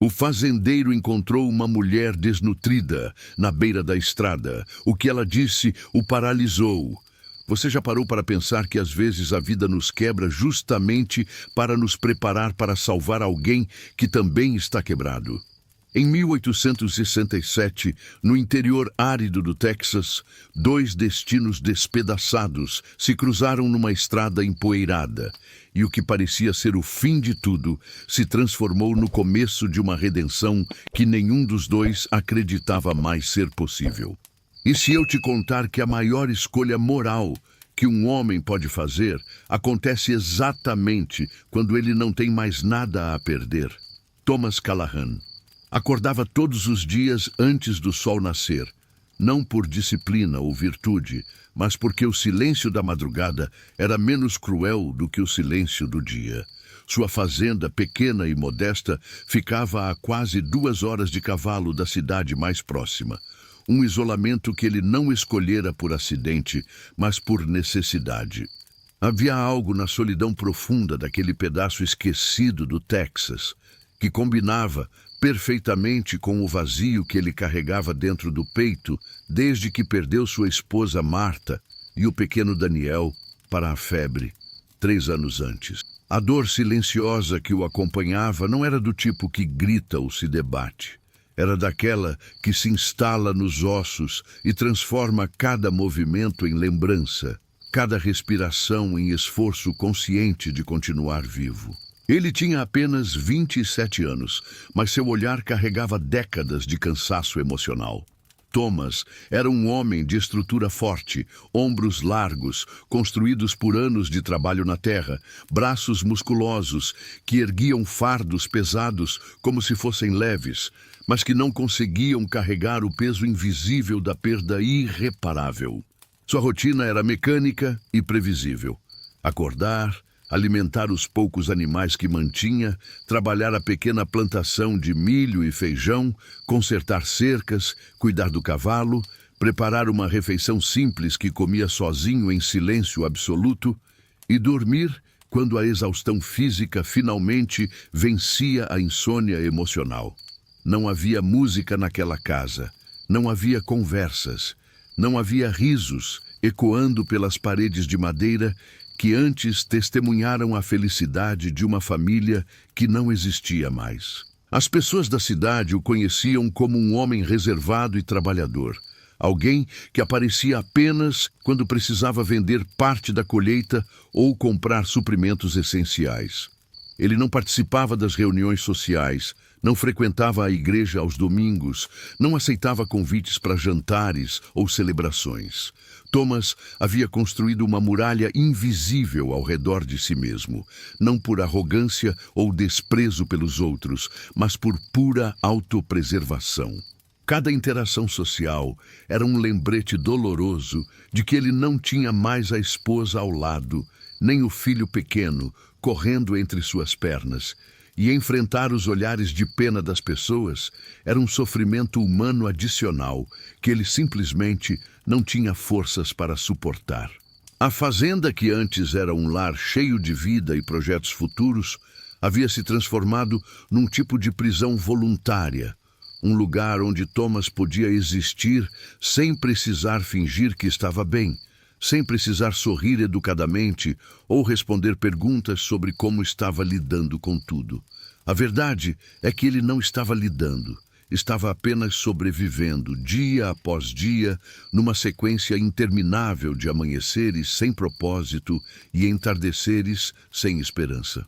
O fazendeiro encontrou uma mulher desnutrida na beira da estrada. O que ela disse o paralisou. Você já parou para pensar que às vezes a vida nos quebra justamente para nos preparar para salvar alguém que também está quebrado? Em 1867, no interior árido do Texas, dois destinos despedaçados se cruzaram numa estrada empoeirada, e o que parecia ser o fim de tudo se transformou no começo de uma redenção que nenhum dos dois acreditava mais ser possível. E se eu te contar que a maior escolha moral que um homem pode fazer acontece exatamente quando ele não tem mais nada a perder? Thomas Callahan acordava todos os dias antes do sol nascer, não por disciplina ou virtude, mas porque o silêncio da madrugada era menos cruel do que o silêncio do dia. Sua fazenda, pequena e modesta, ficava a quase 2 horas de cavalo da cidade mais próxima. Um isolamento que ele não escolhera por acidente, mas por necessidade. Havia algo na solidão profunda daquele pedaço esquecido do Texas, que combinava perfeitamente com o vazio que ele carregava dentro do peito desde que perdeu sua esposa Marta e o pequeno Daniel para a febre, 3 anos antes. A dor silenciosa que o acompanhava não era do tipo que grita ou se debate. Era daquela que se instala nos ossos e transforma cada movimento em lembrança, cada respiração em esforço consciente de continuar vivo. Ele tinha apenas 27 anos, mas seu olhar carregava décadas de cansaço emocional. Thomas era um homem de estrutura forte, ombros largos, construídos por anos de trabalho na terra, braços musculosos que erguiam fardos pesados como se fossem leves, mas que não conseguiam carregar o peso invisível da perda irreparável. Sua rotina era mecânica e previsível. Acordar, alimentar os poucos animais que mantinha, trabalhar a pequena plantação de milho e feijão, consertar cercas, cuidar do cavalo, preparar uma refeição simples que comia sozinho em silêncio absoluto e dormir quando a exaustão física finalmente vencia a insônia emocional. Não havia música naquela casa, não havia conversas, não havia risos ecoando pelas paredes de madeira que antes testemunharam a felicidade de uma família que não existia mais. As pessoas da cidade o conheciam como um homem reservado e trabalhador, alguém que aparecia apenas quando precisava vender parte da colheita ou comprar suprimentos essenciais. Ele não participava das reuniões sociais, não frequentava a igreja aos domingos, não aceitava convites para jantares ou celebrações. Thomas havia construído uma muralha invisível ao redor de si mesmo, não por arrogância ou desprezo pelos outros, mas por pura autopreservação. Cada interação social era um lembrete doloroso de que ele não tinha mais a esposa ao lado, nem o filho pequeno correndo entre suas pernas, e enfrentar os olhares de pena das pessoas era um sofrimento humano adicional que ele simplesmente não tinha forças para suportar. A fazenda, que antes era um lar cheio de vida e projetos futuros, havia se transformado num tipo de prisão voluntária, um lugar onde Thomas podia existir sem precisar fingir que estava bem, sem precisar sorrir educadamente ou responder perguntas sobre como estava lidando com tudo. A verdade é que ele não estava lidando, estava apenas sobrevivendo, dia após dia, numa sequência interminável de amanheceres sem propósito e entardeceres sem esperança.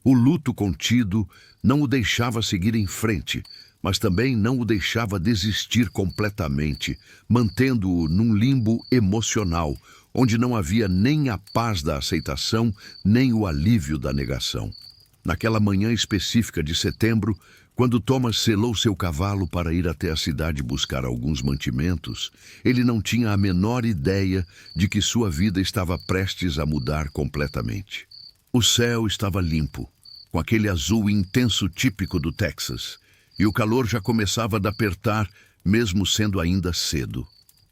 O luto contido não o deixava seguir em frente, mas também não o deixava desistir completamente, mantendo-o num limbo emocional, onde não havia nem a paz da aceitação, nem o alívio da negação. Naquela manhã específica de setembro, quando Thomas selou seu cavalo para ir até a cidade buscar alguns mantimentos, ele não tinha a menor ideia de que sua vida estava prestes a mudar completamente. O céu estava limpo, com aquele azul intenso típico do Texas, e o calor já começava a apertar, mesmo sendo ainda cedo.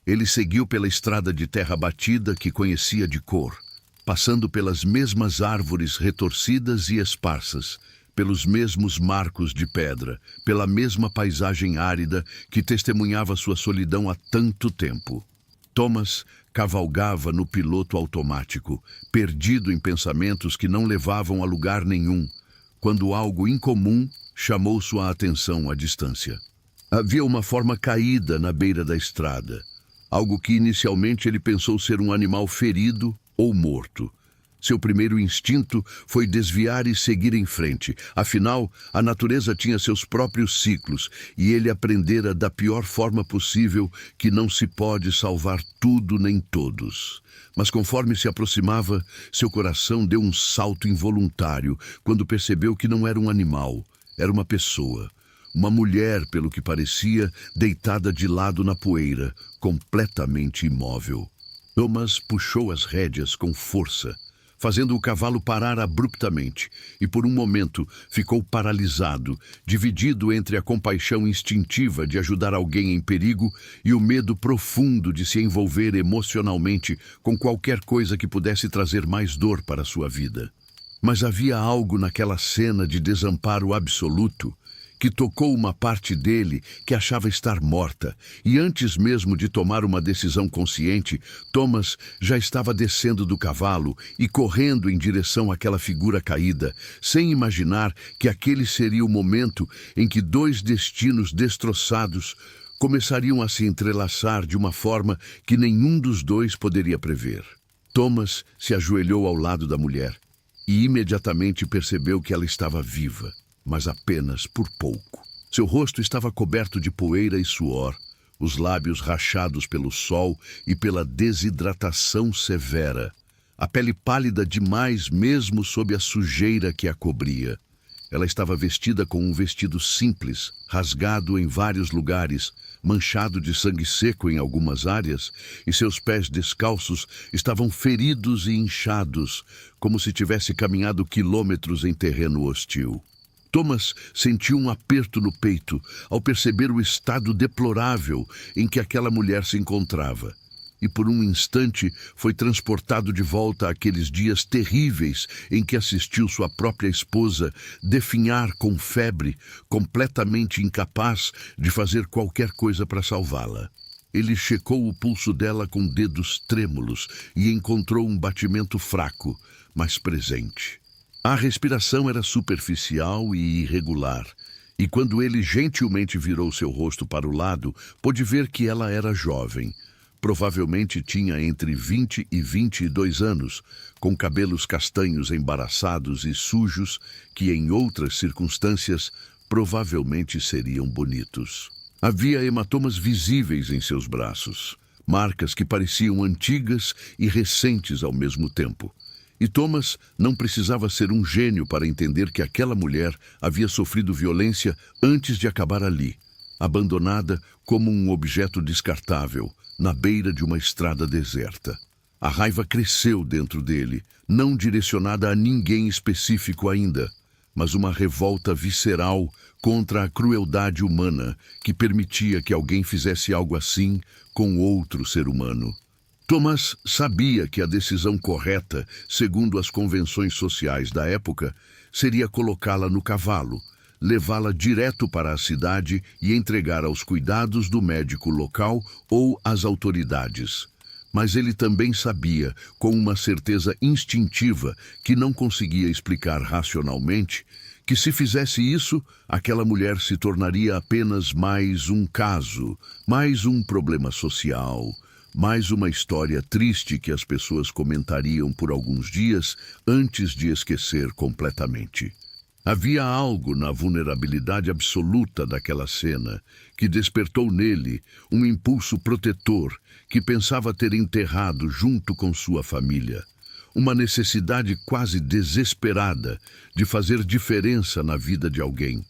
Ele seguiu pela estrada de terra batida que conhecia de cor, passando pelas mesmas árvores retorcidas e esparsas, pelos mesmos marcos de pedra, pela mesma paisagem árida que testemunhava sua solidão há tanto tempo. Thomas cavalgava no piloto automático, perdido em pensamentos que não levavam a lugar nenhum, quando algo incomum chamou sua atenção à distância. Havia uma forma caída na beira da estrada, algo que inicialmente ele pensou ser um animal ferido ou morto. Seu primeiro instinto foi desviar e seguir em frente. Afinal, a natureza tinha seus próprios ciclos e ele aprendera da pior forma possível que não se pode salvar tudo nem todos. Mas conforme se aproximava, seu coração deu um salto involuntário quando percebeu que não era um animal, era uma pessoa. Uma mulher, pelo que parecia, deitada de lado na poeira, completamente imóvel. Thomas puxou as rédeas com força, fazendo o cavalo parar abruptamente, e por um momento ficou paralisado, dividido entre a compaixão instintiva de ajudar alguém em perigo e o medo profundo de se envolver emocionalmente com qualquer coisa que pudesse trazer mais dor para sua vida. Mas havia algo naquela cena de desamparo absoluto que tocou uma parte dele que achava estar morta, e antes mesmo de tomar uma decisão consciente, Thomas já estava descendo do cavalo e correndo em direção àquela figura caída, sem imaginar que aquele seria o momento em que dois destinos destroçados começariam a se entrelaçar de uma forma que nenhum dos dois poderia prever. Thomas se ajoelhou ao lado da mulher e imediatamente percebeu que ela estava viva, mas apenas por pouco. Seu rosto estava coberto de poeira e suor, os lábios rachados pelo sol e pela desidratação severa, a pele pálida demais mesmo sob a sujeira que a cobria. Ela estava vestida com um vestido simples, rasgado em vários lugares, manchado de sangue seco em algumas áreas, e seus pés descalços estavam feridos e inchados, como se tivesse caminhado quilômetros em terreno hostil. Thomas sentiu um aperto no peito ao perceber o estado deplorável em que aquela mulher se encontrava. E por um instante foi transportado de volta àqueles dias terríveis em que assistiu sua própria esposa definhar com febre, completamente incapaz de fazer qualquer coisa para salvá-la. Ele checou o pulso dela com dedos trêmulos e encontrou um batimento fraco, mas presente. A respiração era superficial e irregular, e quando ele gentilmente virou seu rosto para o lado, pôde ver que ela era jovem. Provavelmente tinha entre 20 e 22 anos, com cabelos castanhos embaraçados e sujos, que em outras circunstâncias provavelmente seriam bonitos. Havia hematomas visíveis em seus braços, marcas que pareciam antigas e recentes ao mesmo tempo. E Thomas não precisava ser um gênio para entender que aquela mulher havia sofrido violência antes de acabar ali, abandonada como um objeto descartável, na beira de uma estrada deserta. A raiva cresceu dentro dele, não direcionada a ninguém específico ainda, mas uma revolta visceral contra a crueldade humana que permitia que alguém fizesse algo assim com outro ser humano. Thomas sabia que a decisão correta, segundo as convenções sociais da época, seria colocá-la no cavalo, levá-la direto para a cidade e entregar aos cuidados do médico local ou às autoridades. Mas ele também sabia, com uma certeza instintiva que não conseguia explicar racionalmente, que se fizesse isso, aquela mulher se tornaria apenas mais um caso, mais um problema social, mais uma história triste que as pessoas comentariam por alguns dias antes de esquecer completamente. Havia algo na vulnerabilidade absoluta daquela cena que despertou nele um impulso protetor que pensava ter enterrado junto com sua família. Uma necessidade quase desesperada de fazer diferença na vida de alguém,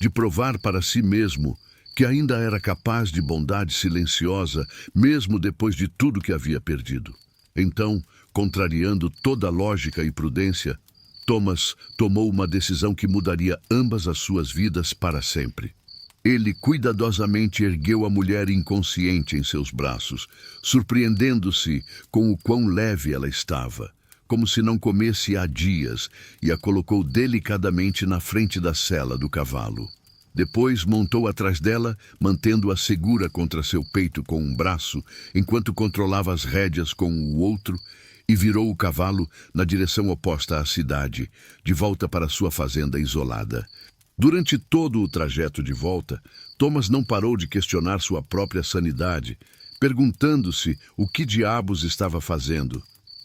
de provar para si mesmo que ainda era capaz de bondade silenciosa, mesmo depois de tudo que havia perdido. Então, contrariando toda lógica e prudência, Thomas tomou uma decisão que mudaria ambas as suas vidas para sempre. Ele cuidadosamente ergueu a mulher inconsciente em seus braços, surpreendendo-se com o quão leve ela estava, como se não comesse há dias, e a colocou delicadamente na frente da sela do cavalo. Depois montou atrás dela, mantendo-a segura contra seu peito com um braço, enquanto controlava as rédeas com o outro, e virou o cavalo na direção oposta à cidade, de volta para sua fazenda isolada. Durante todo o trajeto de volta, Thomas não parou de questionar sua própria sanidade, perguntando-se o que diabos estava fazendo.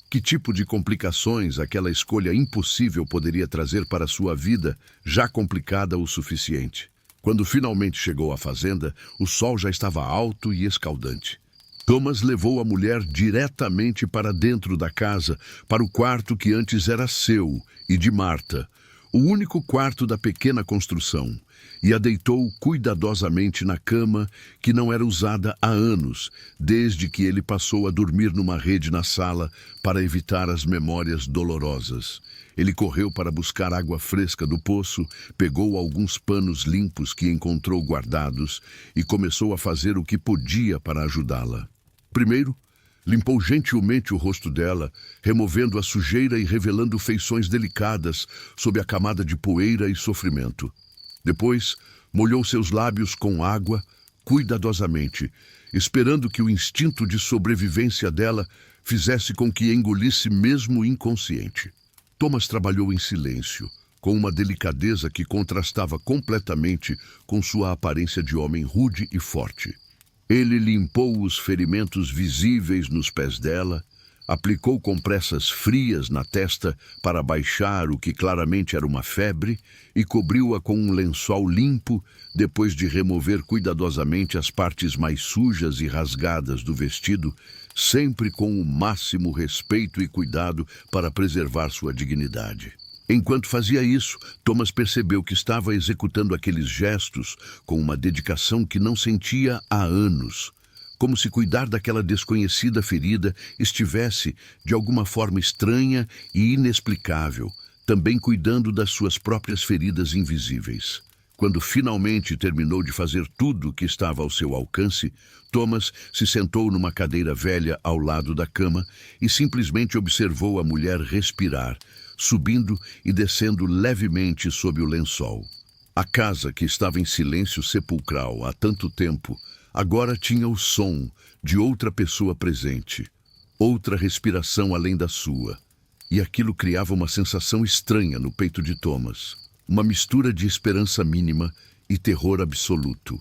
Que tipo de complicações aquela escolha impossível poderia trazer para sua vida, já complicada o suficiente. Quando finalmente chegou à fazenda, o sol já estava alto e escaldante. Thomas levou a mulher diretamente para dentro da casa, para o quarto que antes era seu e de Marta, o único quarto da pequena construção, e a deitou cuidadosamente na cama que não era usada há anos, desde que ele passou a dormir numa rede na sala para evitar as memórias dolorosas. Ele correu para buscar água fresca do poço, pegou alguns panos limpos que encontrou guardados e começou a fazer o que podia para ajudá-la. Primeiro, limpou gentilmente o rosto dela, removendo a sujeira e revelando feições delicadas sob a camada de poeira e sofrimento. Depois, molhou seus lábios com água, cuidadosamente, esperando que o instinto de sobrevivência dela fizesse com que engolisse mesmo inconsciente. Thomas trabalhou em silêncio, com uma delicadeza que contrastava completamente com sua aparência de homem rude e forte. Ele limpou os ferimentos visíveis nos pés dela, aplicou compressas frias na testa para baixar o que claramente era uma febre e cobriu-a com um lençol limpo depois de remover cuidadosamente as partes mais sujas e rasgadas do vestido, sempre com o máximo respeito e cuidado para preservar sua dignidade. Enquanto fazia isso, Thomas percebeu que estava executando aqueles gestos com uma dedicação que não sentia há anos, como se cuidar daquela desconhecida ferida estivesse, de alguma forma estranha e inexplicável, também cuidando das suas próprias feridas invisíveis. Quando finalmente terminou de fazer tudo o que estava ao seu alcance, Thomas se sentou numa cadeira velha ao lado da cama e simplesmente observou a mulher respirar, subindo e descendo levemente sob o lençol. A casa, que estava em silêncio sepulcral há tanto tempo, agora tinha o som de outra pessoa presente, outra respiração além da sua, e aquilo criava uma sensação estranha no peito de Thomas, uma mistura de esperança mínima e terror absoluto.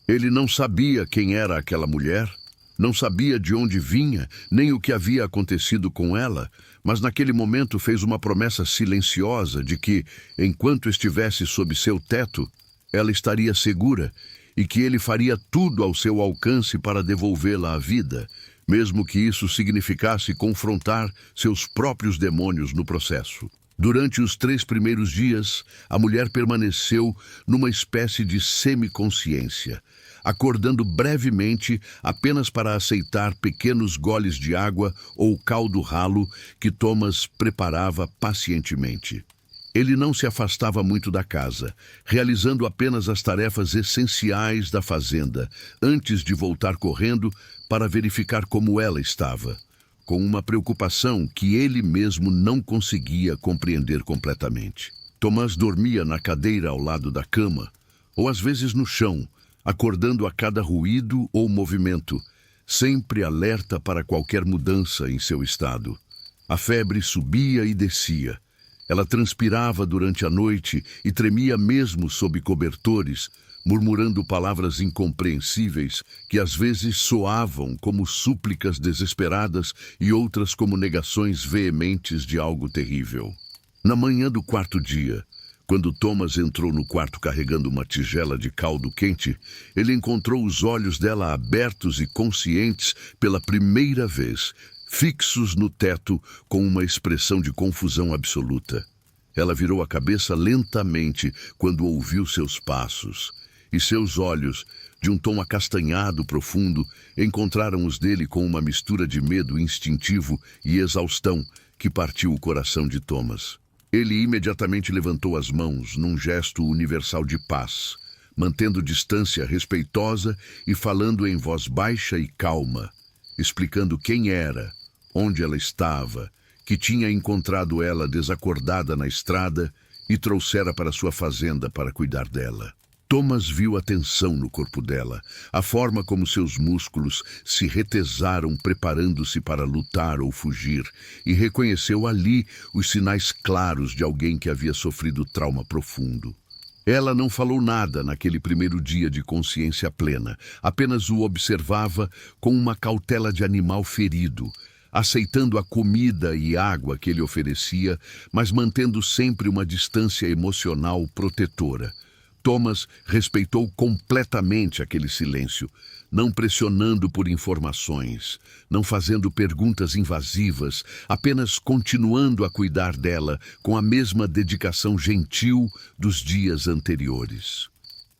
Ele não sabia quem era aquela mulher, não sabia de onde vinha, nem o que havia acontecido com ela, mas naquele momento fez uma promessa silenciosa de que, enquanto estivesse sob seu teto, ela estaria segura e que ele faria tudo ao seu alcance para devolvê-la à vida, mesmo que isso significasse confrontar seus próprios demônios no processo. Durante os 3 primeiros dias, a mulher permaneceu numa espécie de semiconsciência, acordando brevemente apenas para aceitar pequenos goles de água ou caldo ralo que Thomas preparava pacientemente. Ele não se afastava muito da casa, realizando apenas as tarefas essenciais da fazenda, antes de voltar correndo para verificar como ela estava, com uma preocupação que ele mesmo não conseguia compreender completamente. Thomas dormia na cadeira ao lado da cama, ou às vezes no chão, acordando a cada ruído ou movimento, sempre alerta para qualquer mudança em seu estado. A febre subia e descia. Ela transpirava durante a noite e tremia mesmo sob cobertores, murmurando palavras incompreensíveis que às vezes soavam como súplicas desesperadas e outras como negações veementes de algo terrível. Na manhã do 4º dia, quando Thomas entrou no quarto carregando uma tigela de caldo quente, ele encontrou os olhos dela abertos e conscientes pela primeira vez, fixos no teto com uma expressão de confusão absoluta. Ela virou a cabeça lentamente quando ouviu seus passos, e seus olhos, de um tom acastanhado profundo, encontraram os dele com uma mistura de medo instintivo e exaustão que partiu o coração de Thomas. Ele imediatamente levantou as mãos num gesto universal de paz, mantendo distância respeitosa e falando em voz baixa e calma, explicando quem era, onde ela estava, que tinha encontrado ela desacordada na estrada e trouxera para sua fazenda para cuidar dela. Thomas viu a tensão no corpo dela, a forma como seus músculos se retesaram preparando-se para lutar ou fugir, e reconheceu ali os sinais claros de alguém que havia sofrido trauma profundo. Ela não falou nada naquele primeiro dia de consciência plena, apenas o observava com uma cautela de animal ferido, aceitando a comida e água que ele oferecia, mas mantendo sempre uma distância emocional protetora. Thomas respeitou completamente aquele silêncio, não pressionando por informações, não fazendo perguntas invasivas, apenas continuando a cuidar dela com a mesma dedicação gentil dos dias anteriores.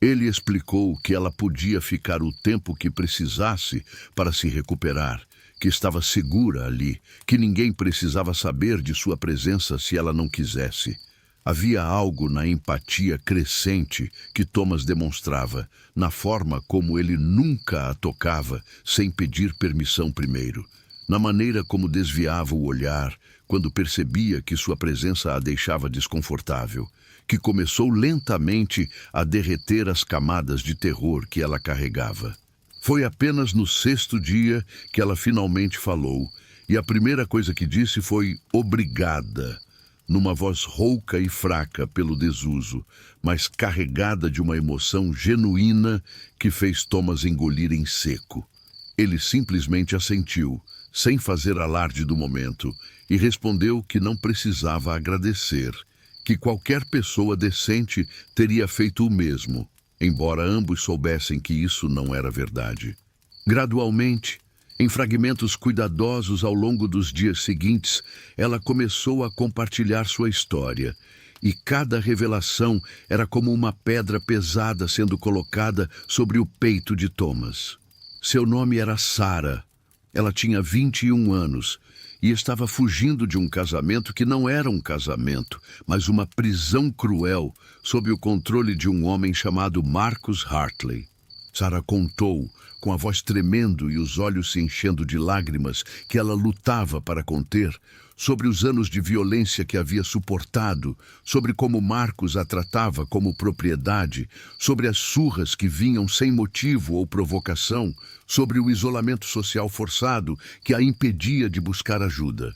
Ele explicou que ela podia ficar o tempo que precisasse para se recuperar, que estava segura ali, que ninguém precisava saber de sua presença se ela não quisesse. Havia algo na empatia crescente que Thomas demonstrava, na forma como ele nunca a tocava sem pedir permissão primeiro, na maneira como desviava o olhar quando percebia que sua presença a deixava desconfortável, que começou lentamente a derreter as camadas de terror que ela carregava. Foi apenas no 6º dia que ela finalmente falou, e a primeira coisa que disse foi "obrigada", numa voz rouca e fraca pelo desuso, mas carregada de uma emoção genuína que fez Thomas engolir em seco. Ele simplesmente assentiu, sem fazer alarde do momento, e respondeu que não precisava agradecer, que qualquer pessoa decente teria feito o mesmo, embora ambos soubessem que isso não era verdade. Gradualmente, em fragmentos cuidadosos ao longo dos dias seguintes, ela começou a compartilhar sua história, e cada revelação era como uma pedra pesada sendo colocada sobre o peito de Thomas. Seu nome era Sarah. Ela tinha 21 anos e estava fugindo de um casamento que não era um casamento, mas uma prisão cruel sob o controle de um homem chamado Marcus Hartley. Sarah contou, com a voz tremendo e os olhos se enchendo de lágrimas que ela lutava para conter, sobre os anos de violência que havia suportado, sobre como Marcus a tratava como propriedade, sobre as surras que vinham sem motivo ou provocação, sobre o isolamento social forçado que a impedia de buscar ajuda.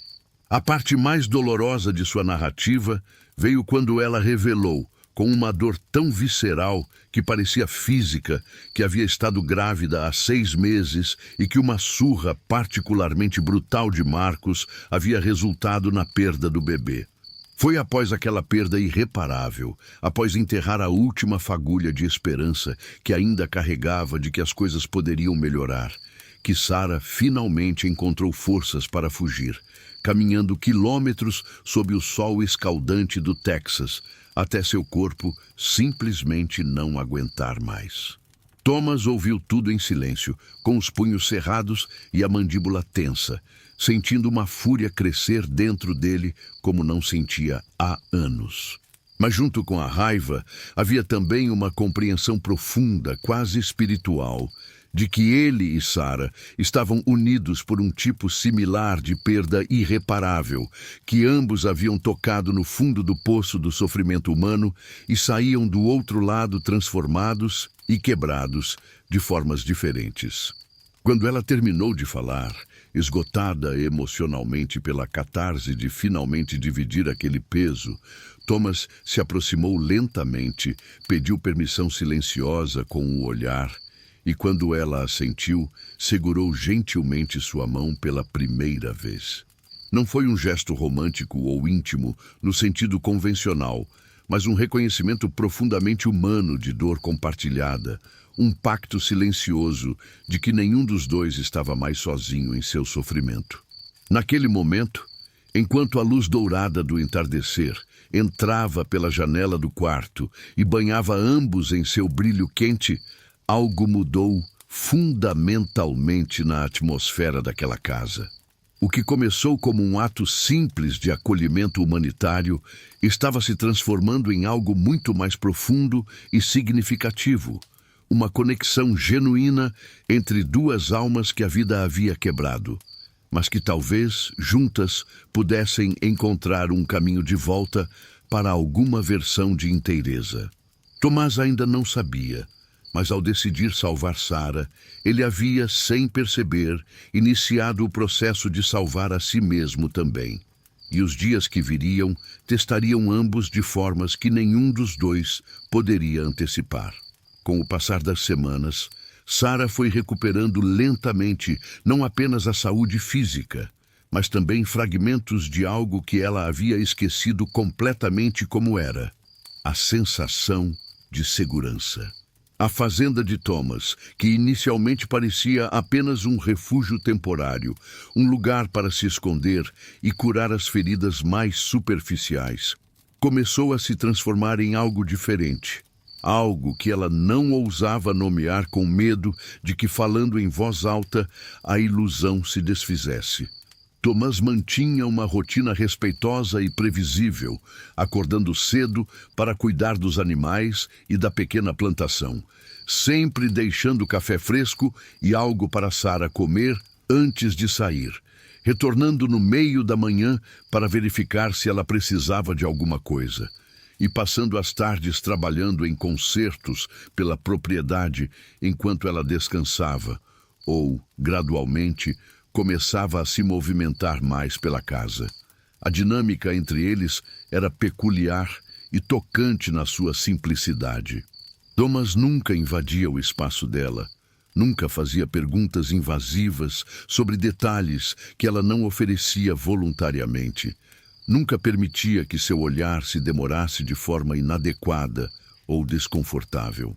A parte mais dolorosa de sua narrativa veio quando ela revelou, com uma dor tão visceral que parecia física, que havia estado grávida há 6 meses e que uma surra particularmente brutal de Marcus havia resultado na perda do bebê. Foi após aquela perda irreparável, após enterrar a última fagulha de esperança que ainda carregava de que as coisas poderiam melhorar, que Sarah finalmente encontrou forças para fugir, caminhando quilômetros sob o sol escaldante do Texas, até seu corpo simplesmente não aguentar mais. Thomas ouviu tudo em silêncio, com os punhos cerrados e a mandíbula tensa, sentindo uma fúria crescer dentro dele como não sentia há anos. Mas junto com a raiva, havia também uma compreensão profunda, quase espiritual, de que ele e Sarah estavam unidos por um tipo similar de perda irreparável, que ambos haviam tocado no fundo do poço do sofrimento humano e saíam do outro lado transformados e quebrados de formas diferentes. Quando ela terminou de falar, esgotada emocionalmente pela catarse de finalmente dividir aquele peso, Thomas se aproximou lentamente, pediu permissão silenciosa com o olhar, e quando ela assentiu, segurou gentilmente sua mão pela primeira vez. Não foi um gesto romântico ou íntimo no sentido convencional, mas um reconhecimento profundamente humano de dor compartilhada, um pacto silencioso de que nenhum dos dois estava mais sozinho em seu sofrimento. Naquele momento, enquanto a luz dourada do entardecer entrava pela janela do quarto e banhava ambos em seu brilho quente, algo mudou fundamentalmente na atmosfera daquela casa. O que começou como um ato simples de acolhimento humanitário estava se transformando em algo muito mais profundo e significativo, uma conexão genuína entre duas almas que a vida havia quebrado. mas que talvez, juntas, pudessem encontrar um caminho de volta para alguma versão de inteireza. Tomás ainda não sabia, mas ao decidir salvar Sara, ele havia, sem perceber, iniciado o processo de salvar a si mesmo também. E os dias que viriam testariam ambos de formas que nenhum dos dois poderia antecipar. Com o passar das semanas, Sara foi recuperando lentamente não apenas a saúde física, mas também fragmentos de algo que ela havia esquecido completamente como era: a sensação de segurança. A fazenda de Thomas, que inicialmente parecia apenas um refúgio temporário, um lugar para se esconder e curar as feridas mais superficiais, começou a se transformar em algo diferente. Algo que ela não ousava nomear com medo de que, falando em voz alta, a ilusão se desfizesse. Thomas mantinha uma rotina respeitosa e previsível, acordando cedo para cuidar dos animais e da pequena plantação, sempre deixando café fresco e algo para Sara comer antes de sair, retornando no meio da manhã para verificar se ela precisava de alguma coisa, e passando as tardes trabalhando em concertos pela propriedade enquanto ela descansava, ou, gradualmente, começava a se movimentar mais pela casa. A dinâmica entre eles era peculiar e tocante na sua simplicidade. Thomas nunca invadia o espaço dela, nunca fazia perguntas invasivas sobre detalhes que ela não oferecia voluntariamente. Nunca permitia que seu olhar se demorasse de forma inadequada ou desconfortável.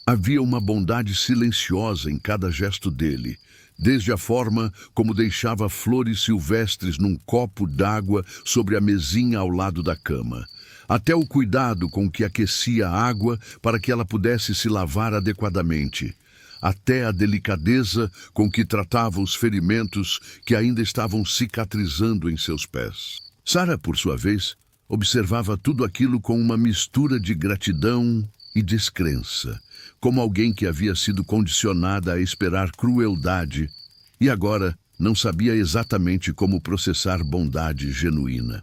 Havia uma bondade silenciosa em cada gesto dele, desde a forma como deixava flores silvestres num copo d'água sobre a mesinha ao lado da cama, até o cuidado com que aquecia a água para que ela pudesse se lavar adequadamente, até a delicadeza com que tratava os ferimentos que ainda estavam cicatrizando em seus pés. Sara, por sua vez, observava tudo aquilo com uma mistura de gratidão e descrença, como alguém que havia sido condicionada a esperar crueldade e agora não sabia exatamente como processar bondade genuína.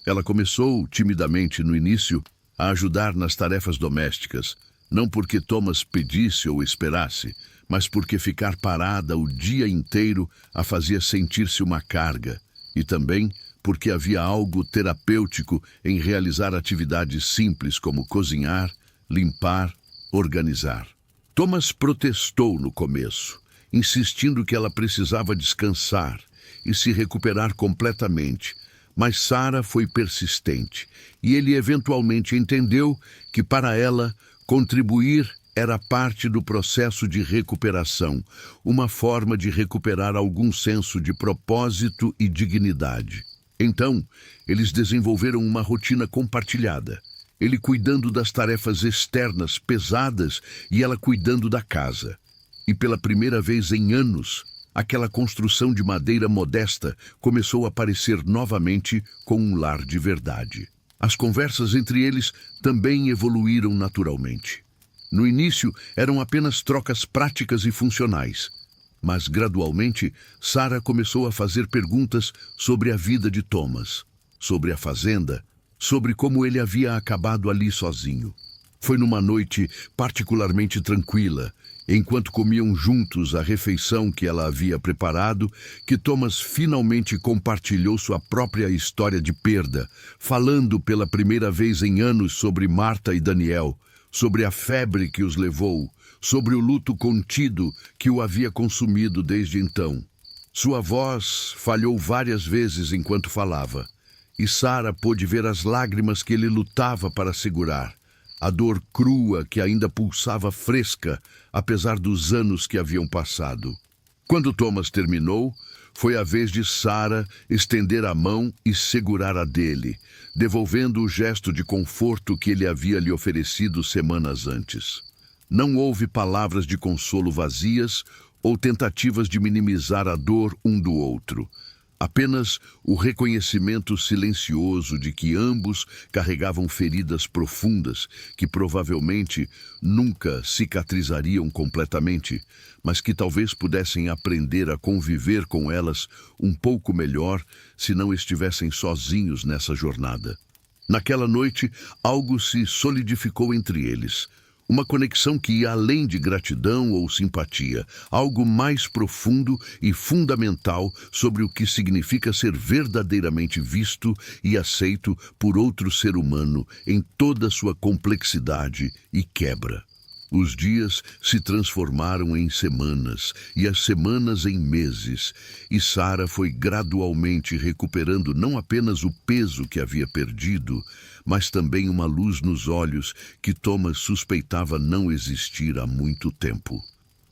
Ela começou, timidamente no início, a ajudar nas tarefas domésticas, não porque Thomas pedisse ou esperasse, mas porque ficar parada o dia inteiro a fazia sentir-se uma carga, e também porque havia algo terapêutico em realizar atividades simples como cozinhar, limpar, organizar. Thomas protestou no começo, insistindo que ela precisava descansar e se recuperar completamente, mas Sara foi persistente e ele eventualmente entendeu que para ela contribuir era parte do processo de recuperação, uma forma de recuperar algum senso de propósito e dignidade. Então, eles desenvolveram uma rotina compartilhada, ele cuidando das tarefas externas pesadas e ela cuidando da casa. E pela primeira vez em anos, aquela construção de madeira modesta começou a parecer novamente com um lar de verdade. As conversas entre eles também evoluíram naturalmente. No início, eram apenas trocas práticas e funcionais, mas gradualmente, Sara começou a fazer perguntas sobre a vida de Thomas, sobre a fazenda, sobre como ele havia acabado ali sozinho. Foi numa noite particularmente tranquila, enquanto comiam juntos a refeição que ela havia preparado, que Thomas finalmente compartilhou sua própria história de perda, falando pela primeira vez em anos sobre Marta e Daniel, sobre a febre que os levou, sobre o luto contido que o havia consumido desde então. Sua voz falhou várias vezes enquanto falava, e Sara pôde ver as lágrimas que ele lutava para segurar, a dor crua que ainda pulsava fresca, apesar dos anos que haviam passado. Quando Thomas terminou, foi a vez de Sara estender a mão e segurar a dele, devolvendo o gesto de conforto que ele havia lhe oferecido semanas antes. Não houve palavras de consolo vazias ou tentativas de minimizar a dor um do outro. Apenas o reconhecimento silencioso de que ambos carregavam feridas profundas que provavelmente nunca cicatrizariam completamente, mas que talvez pudessem aprender a conviver com elas um pouco melhor se não estivessem sozinhos nessa jornada. Naquela noite, algo se solidificou entre eles. Uma conexão que ia além de gratidão ou simpatia, algo mais profundo e fundamental sobre o que significa ser verdadeiramente visto e aceito por outro ser humano em toda sua complexidade e quebra. Os dias se transformaram em semanas e as semanas em meses, e Sara foi gradualmente recuperando não apenas o peso que havia perdido, mas também uma luz nos olhos que Thomas suspeitava não existir há muito tempo.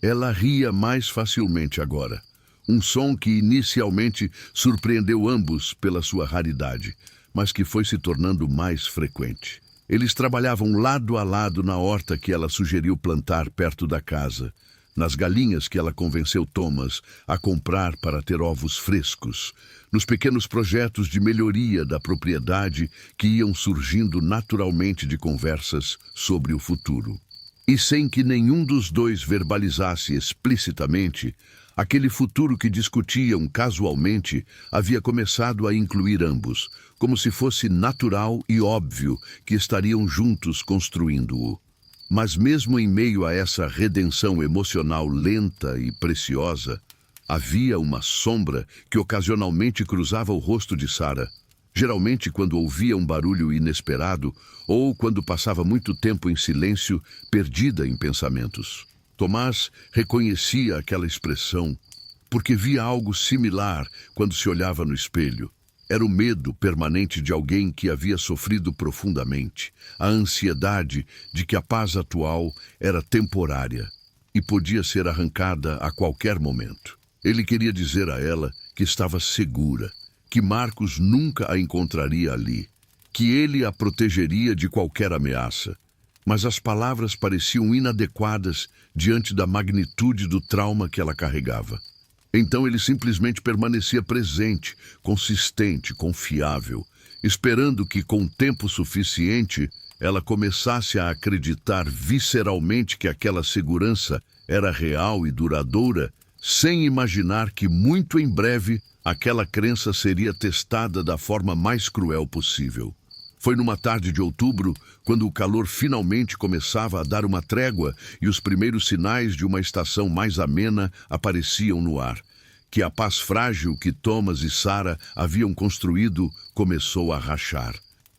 Ela ria mais facilmente agora, um som que inicialmente surpreendeu ambos pela sua raridade, mas que foi se tornando mais frequente. Eles trabalhavam lado a lado na horta que ela sugeriu plantar perto da casa, nas galinhas que ela convenceu Thomas a comprar para ter ovos frescos, nos pequenos projetos de melhoria da propriedade que iam surgindo naturalmente de conversas sobre o futuro. E sem que nenhum dos dois verbalizasse explicitamente, aquele futuro que discutiam casualmente havia começado a incluir ambos, como se fosse natural e óbvio que estariam juntos construindo-o. Mas mesmo em meio a essa redenção emocional lenta e preciosa, havia uma sombra que ocasionalmente cruzava o rosto de Sara, geralmente quando ouvia um barulho inesperado ou quando passava muito tempo em silêncio, perdida em pensamentos. Tomás reconhecia aquela expressão porque via algo similar quando se olhava no espelho. Era o medo permanente de alguém que havia sofrido profundamente, a ansiedade de que a paz atual era temporária e podia ser arrancada a qualquer momento. Ele queria dizer a ela que estava segura, que Marcos nunca a encontraria ali, que ele a protegeria de qualquer ameaça. Mas as palavras pareciam inadequadas diante da magnitude do trauma que ela carregava. Então ele simplesmente permanecia presente, consistente, confiável, esperando que, com tempo suficiente, ela começasse a acreditar visceralmente que aquela segurança era real e duradoura, sem imaginar que, muito em breve, aquela crença seria testada da forma mais cruel possível. Foi numa tarde de outubro, quando o calor finalmente começava a dar uma trégua e os primeiros sinais de uma estação mais amena apareciam no ar, que a paz frágil que Thomas e Sara haviam construído começou a rachar.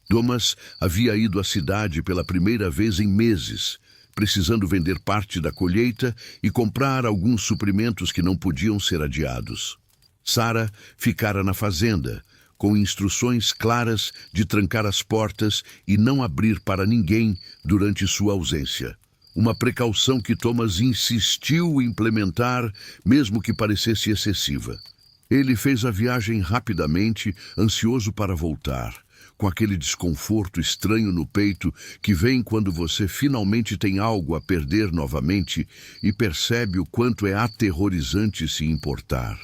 Thomas havia ido à cidade pela primeira vez em meses, precisando vender parte da colheita e comprar alguns suprimentos que não podiam ser adiados. Sara ficara na fazenda, com instruções claras de trancar as portas e não abrir para ninguém durante sua ausência. Uma precaução que Thomas insistiu em implementar, mesmo que parecesse excessiva. Ele fez a viagem rapidamente, ansioso para voltar, com aquele desconforto estranho no peito que vem quando você finalmente tem algo a perder novamente e percebe o quanto é aterrorizante se importar.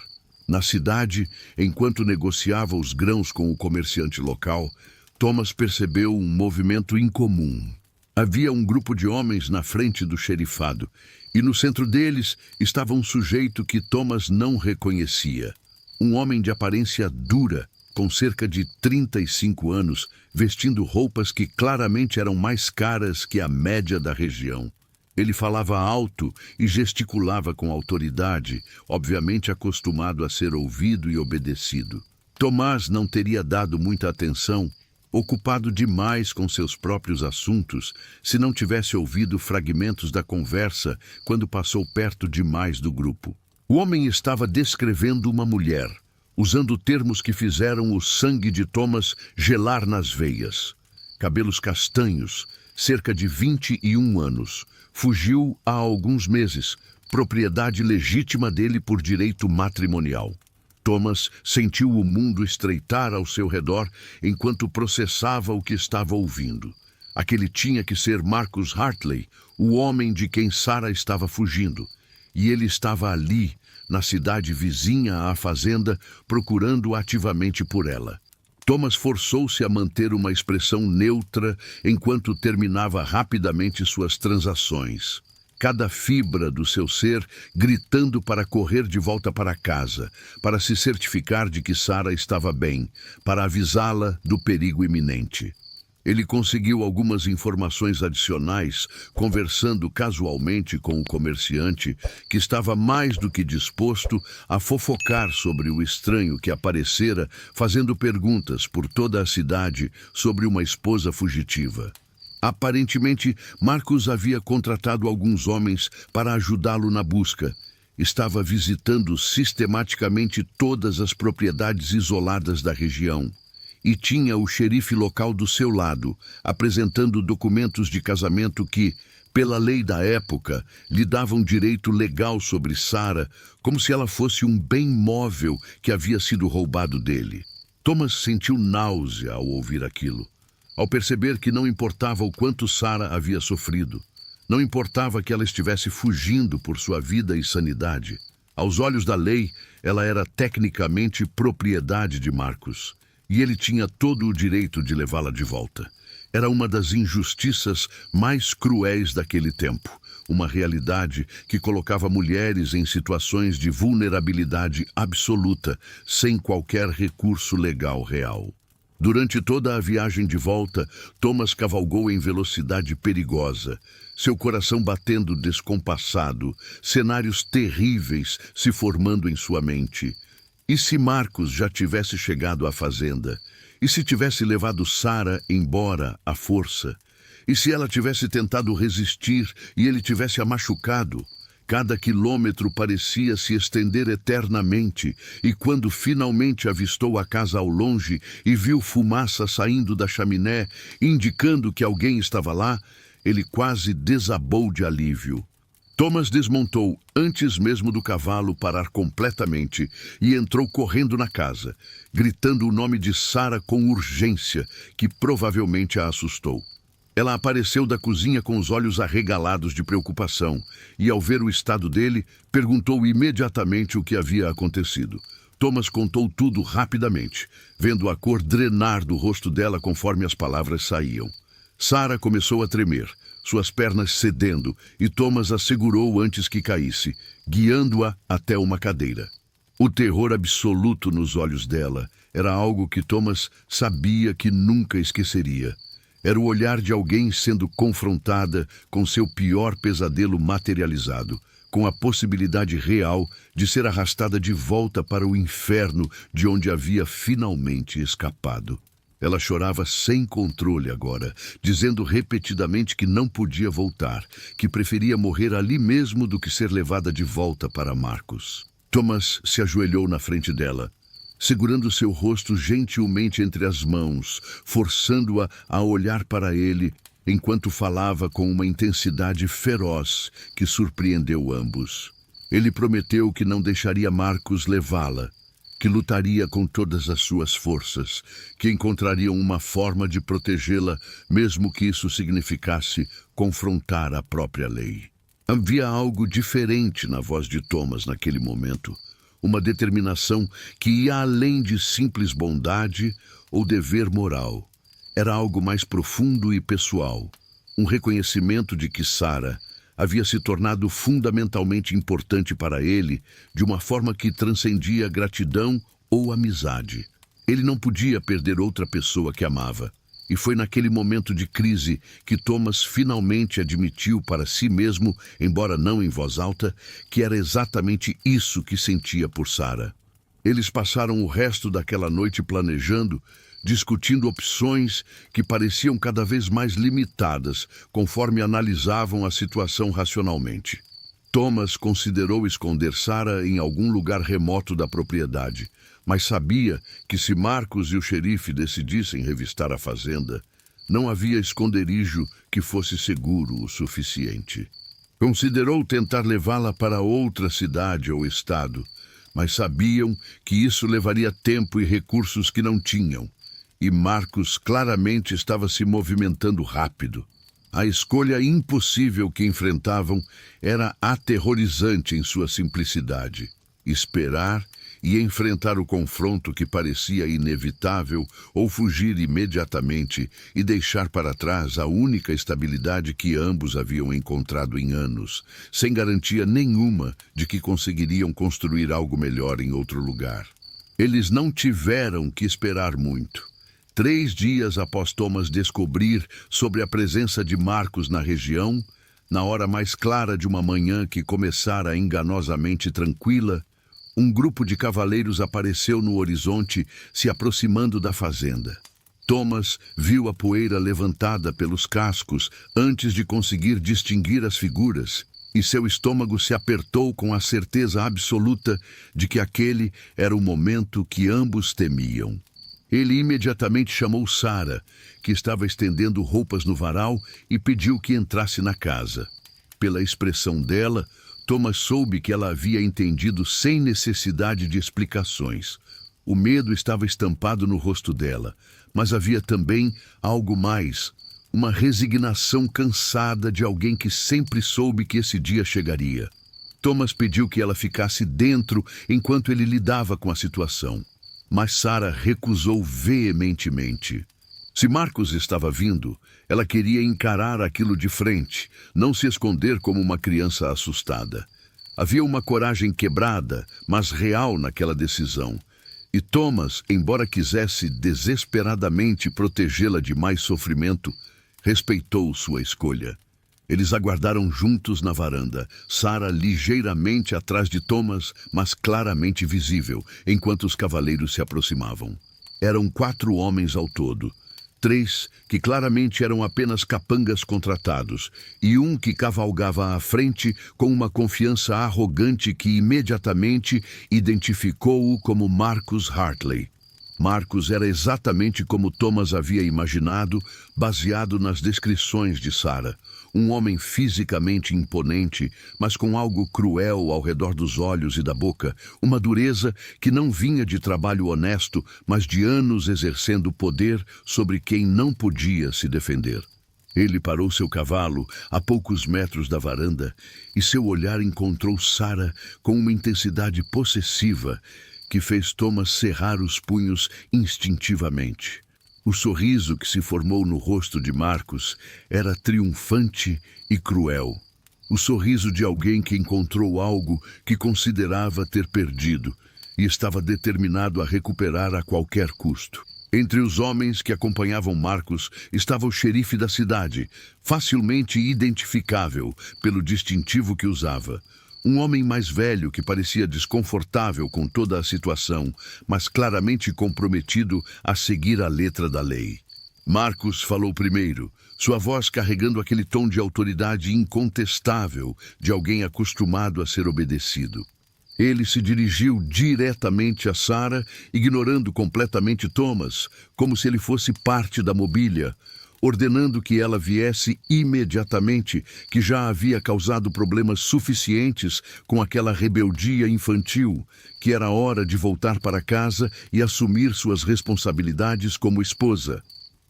Na cidade, enquanto negociava os grãos com o comerciante local, Thomas percebeu um movimento incomum. Havia um grupo de homens na frente do xerifado, e no centro deles estava um sujeito que Thomas não reconhecia. Um homem de aparência dura, com cerca de 35 anos, vestindo roupas que claramente eram mais caras que a média da região. Ele falava alto e gesticulava com autoridade, obviamente acostumado a ser ouvido e obedecido. Tomás não teria dado muita atenção, ocupado demais com seus próprios assuntos, se não tivesse ouvido fragmentos da conversa quando passou perto demais do grupo. O homem estava descrevendo uma mulher, usando termos que fizeram o sangue de Thomas gelar nas veias. Cabelos castanhos, cerca de 21 anos. Fugiu há alguns meses, propriedade legítima dele por direito matrimonial. Thomas sentiu o mundo estreitar ao seu redor enquanto processava o que estava ouvindo. Aquele tinha que ser Marcus Hartley, o homem de quem Sara estava fugindo. e ele estava ali, na cidade vizinha à fazenda, procurando ativamente por ela. Thomas forçou-se a manter uma expressão neutra enquanto terminava rapidamente suas transações. Cada fibra do seu ser gritando para correr de volta para casa, para se certificar de que Sarah estava bem, para avisá-la do perigo iminente. Ele conseguiu algumas informações adicionais, conversando casualmente com o comerciante, que estava mais do que disposto a fofocar sobre o estranho que aparecera, fazendo perguntas por toda a cidade sobre uma esposa fugitiva. Aparentemente, Marcus havia contratado alguns homens para ajudá-lo na busca. Estava visitando sistematicamente todas as propriedades isoladas da região. E tinha o xerife local do seu lado, apresentando documentos de casamento que, pela lei da época, lhe davam direito legal sobre Sarah, como se ela fosse um bem móvel que havia sido roubado dele. Thomas sentiu náusea ao ouvir aquilo, ao perceber que não importava o quanto Sarah havia sofrido. Não importava que ela estivesse fugindo por sua vida e sanidade. Aos olhos da lei, ela era tecnicamente propriedade de Marcus. E ele tinha todo o direito de levá-la de volta. Era uma das injustiças mais cruéis daquele tempo, uma realidade que colocava mulheres em situações de vulnerabilidade absoluta, sem qualquer recurso legal real. Durante toda a viagem de volta, Thomas cavalgou em velocidade perigosa, seu coração batendo descompassado, cenários terríveis se formando em sua mente. E se Marcus já tivesse chegado à fazenda? E se tivesse levado Sarah embora à força? E se ela tivesse tentado resistir e ele tivesse a machucado? Cada quilômetro parecia se estender eternamente, e quando finalmente avistou a casa ao longe e viu fumaça saindo da chaminé, indicando que alguém estava lá, ele quase desabou de alívio. Thomas desmontou antes mesmo do cavalo parar completamente e entrou correndo na casa, gritando o nome de Sarah com urgência, que provavelmente a assustou. Ela apareceu da cozinha com os olhos arregalados de preocupação e, ao ver o estado dele, perguntou imediatamente o que havia acontecido. Thomas contou tudo rapidamente, vendo a cor drenar do rosto dela conforme as palavras saíam. Sarah começou a tremer, suas pernas cedendo, e Thomas a segurou antes que caísse, guiando-a até uma cadeira. O terror absoluto nos olhos dela era algo que Thomas sabia que nunca esqueceria. Era o olhar de alguém sendo confrontada com seu pior pesadelo materializado, com a possibilidade real de ser arrastada de volta para o inferno de onde havia finalmente escapado. Ela chorava sem controle agora, dizendo repetidamente que não podia voltar, que preferia morrer ali mesmo do que ser levada de volta para Marcus. Thomas se ajoelhou na frente dela, segurando seu rosto gentilmente entre as mãos, forçando-a a olhar para ele, enquanto falava com uma intensidade feroz que surpreendeu ambos. Ele prometeu que não deixaria Marcus levá-la, que lutaria com todas as suas forças, que encontrariam uma forma de protegê-la, mesmo que isso significasse confrontar a própria lei. Havia algo diferente na voz de Thomas naquele momento, uma determinação que ia além de simples bondade ou dever moral. Era algo mais profundo e pessoal, um reconhecimento de que Sarah havia se tornado fundamentalmente importante para ele, de uma forma que transcendia gratidão ou amizade. Ele não podia perder outra pessoa que amava. E foi naquele momento de crise que Thomas finalmente admitiu para si mesmo, embora não em voz alta, que era exatamente isso que sentia por Sarah. Eles passaram o resto daquela noite planejando, discutindo opções que pareciam cada vez mais limitadas conforme analisavam a situação racionalmente. Thomas considerou esconder Sarah em algum lugar remoto da propriedade, mas sabia que se Marcus e o xerife decidissem revistar a fazenda, não havia esconderijo que fosse seguro o suficiente. Considerou tentar levá-la para outra cidade ou estado, mas sabiam que isso levaria tempo e recursos que não tinham. E Marcus claramente estava se movimentando rápido. A escolha impossível que enfrentavam era aterrorizante em sua simplicidade. Esperar e enfrentar o confronto que parecia inevitável ou fugir imediatamente e deixar para trás a única estabilidade que ambos haviam encontrado em anos, sem garantia nenhuma de que conseguiriam construir algo melhor em outro lugar. Eles não tiveram que esperar muito. 3 dias após Thomas descobrir sobre a presença de Marcos na região, na hora mais clara de uma manhã que começara enganosamente tranquila, um grupo de cavaleiros apareceu no horizonte, se aproximando da fazenda. Thomas viu a poeira levantada pelos cascos antes de conseguir distinguir as figuras, e seu estômago se apertou com a certeza absoluta de que aquele era o momento que ambos temiam. Ele imediatamente chamou Sarah, que estava estendendo roupas no varal, e pediu que entrasse na casa. Pela expressão dela, Thomas soube que ela havia entendido sem necessidade de explicações. O medo estava estampado no rosto dela, mas havia também algo mais, uma resignação cansada de alguém que sempre soube que esse dia chegaria. Thomas pediu que ela ficasse dentro enquanto ele lidava com a situação. Mas Sarah recusou veementemente. Se Marcos estava vindo, ela queria encarar aquilo de frente, não se esconder como uma criança assustada. Havia uma coragem quebrada, mas real naquela decisão. E Thomas, embora quisesse desesperadamente protegê-la de mais sofrimento, respeitou sua escolha. Eles aguardaram juntos na varanda, Sarah ligeiramente atrás de Thomas, mas claramente visível, enquanto os cavaleiros se aproximavam. Eram 4 homens ao todo. 3 que claramente eram apenas capangas contratados, e um que cavalgava à frente com uma confiança arrogante que imediatamente identificou-o como Marcus Hartley. Marcus era exatamente como Thomas havia imaginado, baseado nas descrições de Sarah. Um homem fisicamente imponente, mas com algo cruel ao redor dos olhos e da boca, uma dureza que não vinha de trabalho honesto, mas de anos exercendo poder sobre quem não podia se defender. Ele parou seu cavalo a poucos metros da varanda e seu olhar encontrou Sarah com uma intensidade possessiva que fez Thomas cerrar os punhos instintivamente. O sorriso que se formou no rosto de Marcos era triunfante e cruel. O sorriso de alguém que encontrou algo que considerava ter perdido e estava determinado a recuperar a qualquer custo. Entre os homens que acompanhavam Marcos estava o xerife da cidade, facilmente identificável pelo distintivo que usava. Um homem mais velho que parecia desconfortável com toda a situação, mas claramente comprometido a seguir a letra da lei. Marcos falou primeiro, sua voz carregando aquele tom de autoridade incontestável de alguém acostumado a ser obedecido. Ele se dirigiu diretamente a Sarah, ignorando completamente Thomas, como se ele fosse parte da mobília, ordenando que ela viesse imediatamente, que já havia causado problemas suficientes com aquela rebeldia infantil, que era hora de voltar para casa e assumir suas responsabilidades como esposa.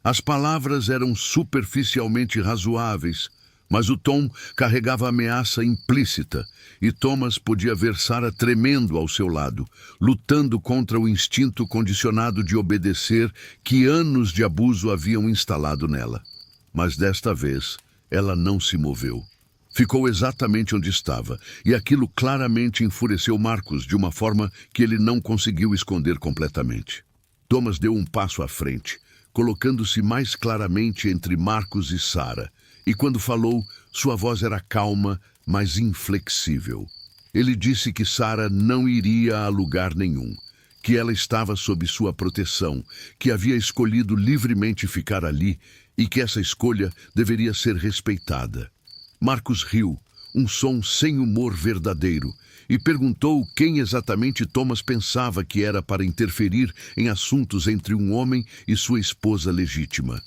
As palavras eram superficialmente razoáveis, mas o tom carregava ameaça implícita, e Thomas podia ver Sarah tremendo ao seu lado, lutando contra o instinto condicionado de obedecer que anos de abuso haviam instalado nela. Mas desta vez, ela não se moveu. Ficou exatamente onde estava, e aquilo claramente enfureceu Marcos de uma forma que ele não conseguiu esconder completamente. Thomas deu um passo à frente, colocando-se mais claramente entre Marcos e Sarah, e quando falou, sua voz era calma, mas inflexível. Ele disse que Sarah não iria a lugar nenhum, que ela estava sob sua proteção, que havia escolhido livremente ficar ali e que essa escolha deveria ser respeitada. Marcos riu, um som sem humor verdadeiro, e perguntou quem exatamente Thomas pensava que era para interferir em assuntos entre um homem e sua esposa legítima.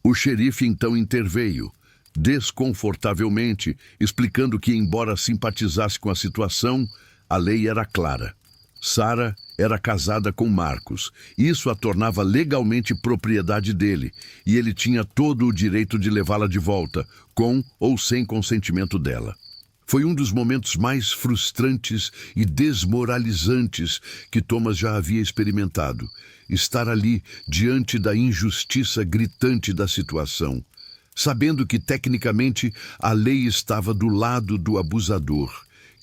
O xerife então interveio, desconfortavelmente, explicando que, embora simpatizasse com a situação, a lei era clara. Sara era casada com Marcos. Isso a tornava legalmente propriedade dele, e ele tinha todo o direito de levá-la de volta, com ou sem consentimento dela. Foi um dos momentos mais frustrantes e desmoralizantes que Thomas já havia experimentado. Estar ali diante da injustiça gritante da situação, sabendo que tecnicamente a lei estava do lado do abusador,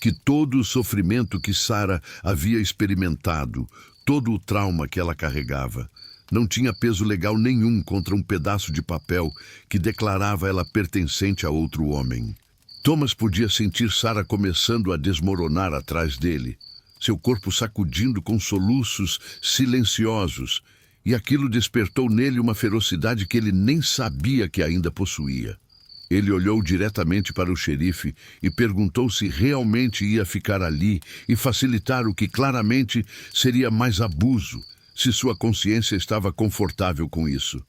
que todo o sofrimento que Sara havia experimentado, todo o trauma que ela carregava, não tinha peso legal nenhum contra um pedaço de papel que declarava ela pertencente a outro homem. Thomas podia sentir Sara começando a desmoronar atrás dele, seu corpo sacudindo com soluços silenciosos, e aquilo despertou nele uma ferocidade que ele nem sabia que ainda possuía. Ele olhou diretamente para o xerife e perguntou se realmente ia ficar ali e facilitar o que claramente seria mais abuso, se sua consciência estava confortável com isso.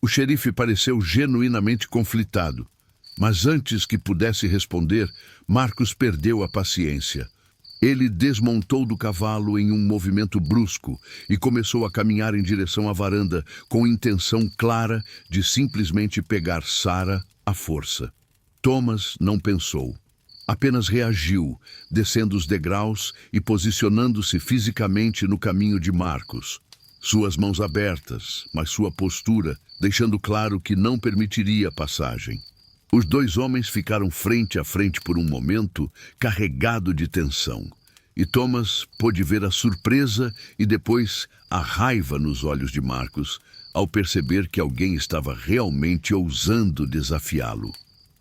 O xerife pareceu genuinamente conflitado. Mas antes que pudesse responder, Marcos perdeu a paciência. Ele desmontou do cavalo em um movimento brusco e começou a caminhar em direção à varanda com intenção clara de simplesmente pegar Sara à força. Thomas não pensou. Apenas reagiu, descendo os degraus e posicionando-se fisicamente no caminho de Marcos. Suas mãos abertas, mas sua postura deixando claro que não permitiria passagem. Os dois homens ficaram frente a frente por um momento, carregado de tensão. E Thomas pôde ver a surpresa e depois a raiva nos olhos de Marcos, ao perceber que alguém estava realmente ousando desafiá-lo.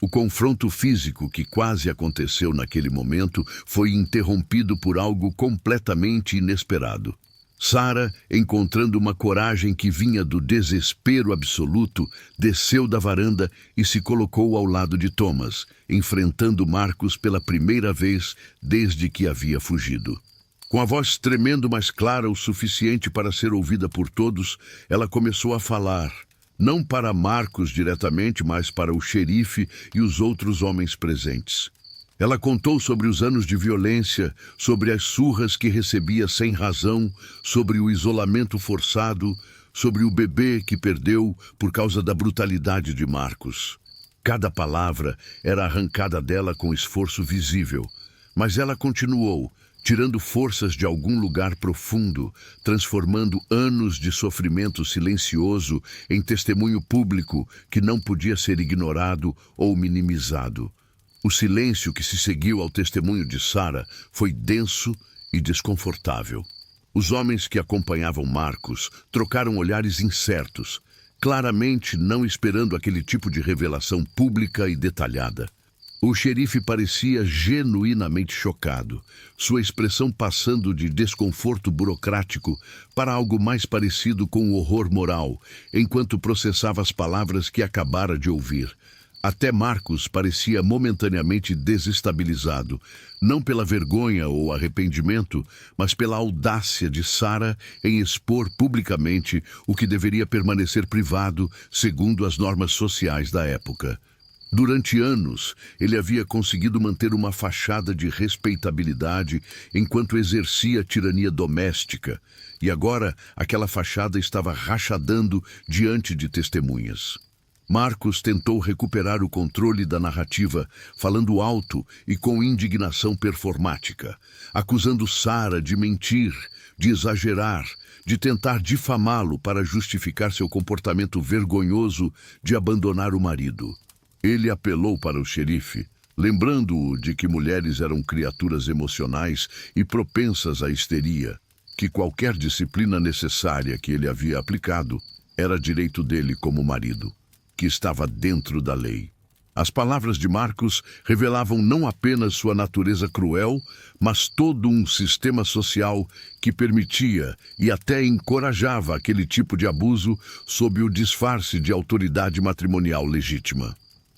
O confronto físico que quase aconteceu naquele momento foi interrompido por algo completamente inesperado. Sara, encontrando uma coragem que vinha do desespero absoluto, desceu da varanda e se colocou ao lado de Thomas, enfrentando Marcos pela primeira vez desde que havia fugido. Com a voz tremendo, mas clara o suficiente para ser ouvida por todos, ela começou a falar, não para Marcos diretamente, mas para o xerife e os outros homens presentes. Ela contou sobre os anos de violência, sobre as surras que recebia sem razão, sobre o isolamento forçado, sobre o bebê que perdeu por causa da brutalidade de Marcos. Cada palavra era arrancada dela com esforço visível, mas ela continuou, tirando forças de algum lugar profundo, transformando anos de sofrimento silencioso em testemunho público que não podia ser ignorado ou minimizado. O silêncio que se seguiu ao testemunho de Sara foi denso e desconfortável. Os homens que acompanhavam Marcos trocaram olhares incertos, claramente não esperando aquele tipo de revelação pública e detalhada. O xerife parecia genuinamente chocado, sua expressão passando de desconforto burocrático para algo mais parecido com o horror moral, enquanto processava as palavras que acabara de ouvir. Até Marcos parecia momentaneamente desestabilizado, não pela vergonha ou arrependimento, mas pela audácia de Sara em expor publicamente o que deveria permanecer privado segundo as normas sociais da época. Durante anos, ele havia conseguido manter uma fachada de respeitabilidade enquanto exercia a tirania doméstica, e agora aquela fachada estava rachadando diante de testemunhas. Marcos tentou recuperar o controle da narrativa, falando alto e com indignação performática, acusando Sara de mentir, de exagerar, de tentar difamá-lo para justificar seu comportamento vergonhoso de abandonar o marido. Ele apelou para o xerife, lembrando-o de que mulheres eram criaturas emocionais e propensas à histeria, que qualquer disciplina necessária que ele havia aplicado era direito dele como marido, que estava dentro da lei. As palavras de Marcos revelavam não apenas sua natureza cruel, mas todo um sistema social que permitia e até encorajava aquele tipo de abuso sob o disfarce de autoridade matrimonial legítima.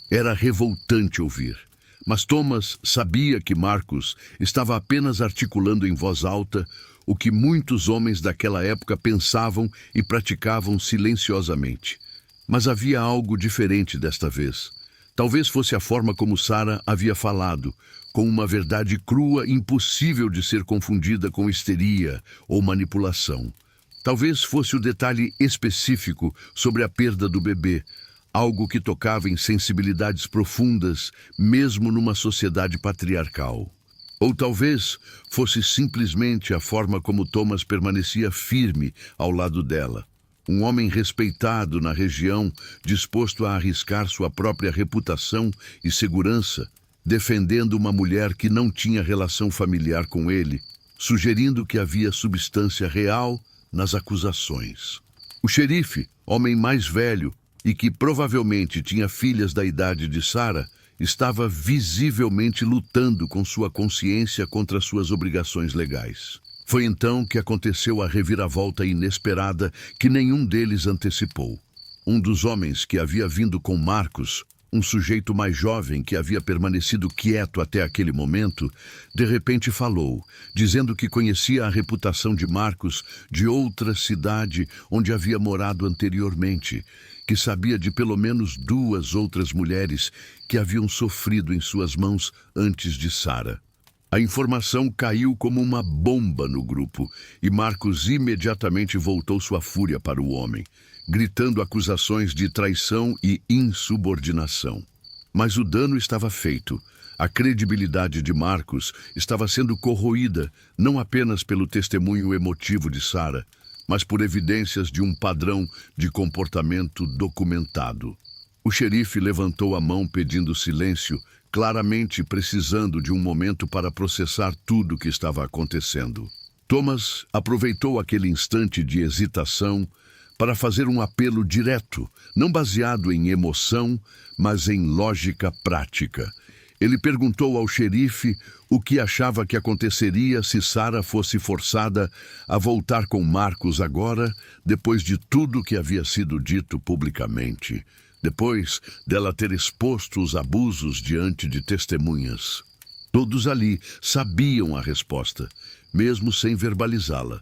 Era revoltante ouvir, mas Thomas sabia que Marcos estava apenas articulando em voz alta o que muitos homens daquela época pensavam e praticavam silenciosamente. Mas havia algo diferente desta vez. Talvez fosse a forma como Sara havia falado, com uma verdade crua impossível de ser confundida com histeria ou manipulação. Talvez fosse o detalhe específico sobre a perda do bebê, algo que tocava em sensibilidades profundas, mesmo numa sociedade patriarcal. Ou talvez fosse simplesmente a forma como Thomas permanecia firme ao lado dela. Um homem respeitado na região, disposto a arriscar sua própria reputação e segurança, defendendo uma mulher que não tinha relação familiar com ele, sugerindo que havia substância real nas acusações. O xerife, homem mais velho e que provavelmente tinha filhas da idade de Sarah, estava visivelmente lutando com sua consciência contra suas obrigações legais. Foi então que aconteceu a reviravolta inesperada que nenhum deles antecipou. Um dos homens que havia vindo com Marcos, um sujeito mais jovem que havia permanecido quieto até aquele momento, de repente falou, dizendo que conhecia a reputação de Marcos de outra cidade onde havia morado anteriormente, que sabia de pelo menos 2 outras mulheres que haviam sofrido em suas mãos antes de Sarah. A informação caiu como uma bomba no grupo e Marcos imediatamente voltou sua fúria para o homem, gritando acusações de traição e insubordinação. Mas o dano estava feito. A credibilidade de Marcos estava sendo corroída não apenas pelo testemunho emotivo de Sarah, mas por evidências de um padrão de comportamento documentado. O xerife levantou a mão pedindo silêncio, claramente precisando de um momento para processar tudo o que estava acontecendo. Thomas aproveitou aquele instante de hesitação para fazer um apelo direto, não baseado em emoção, mas em lógica prática. Ele perguntou ao xerife o que achava que aconteceria se Sarah fosse forçada a voltar com Marcos agora, depois de tudo que havia sido dito publicamente, depois dela ter exposto os abusos diante de testemunhas. Todos ali sabiam a resposta, mesmo sem verbalizá-la.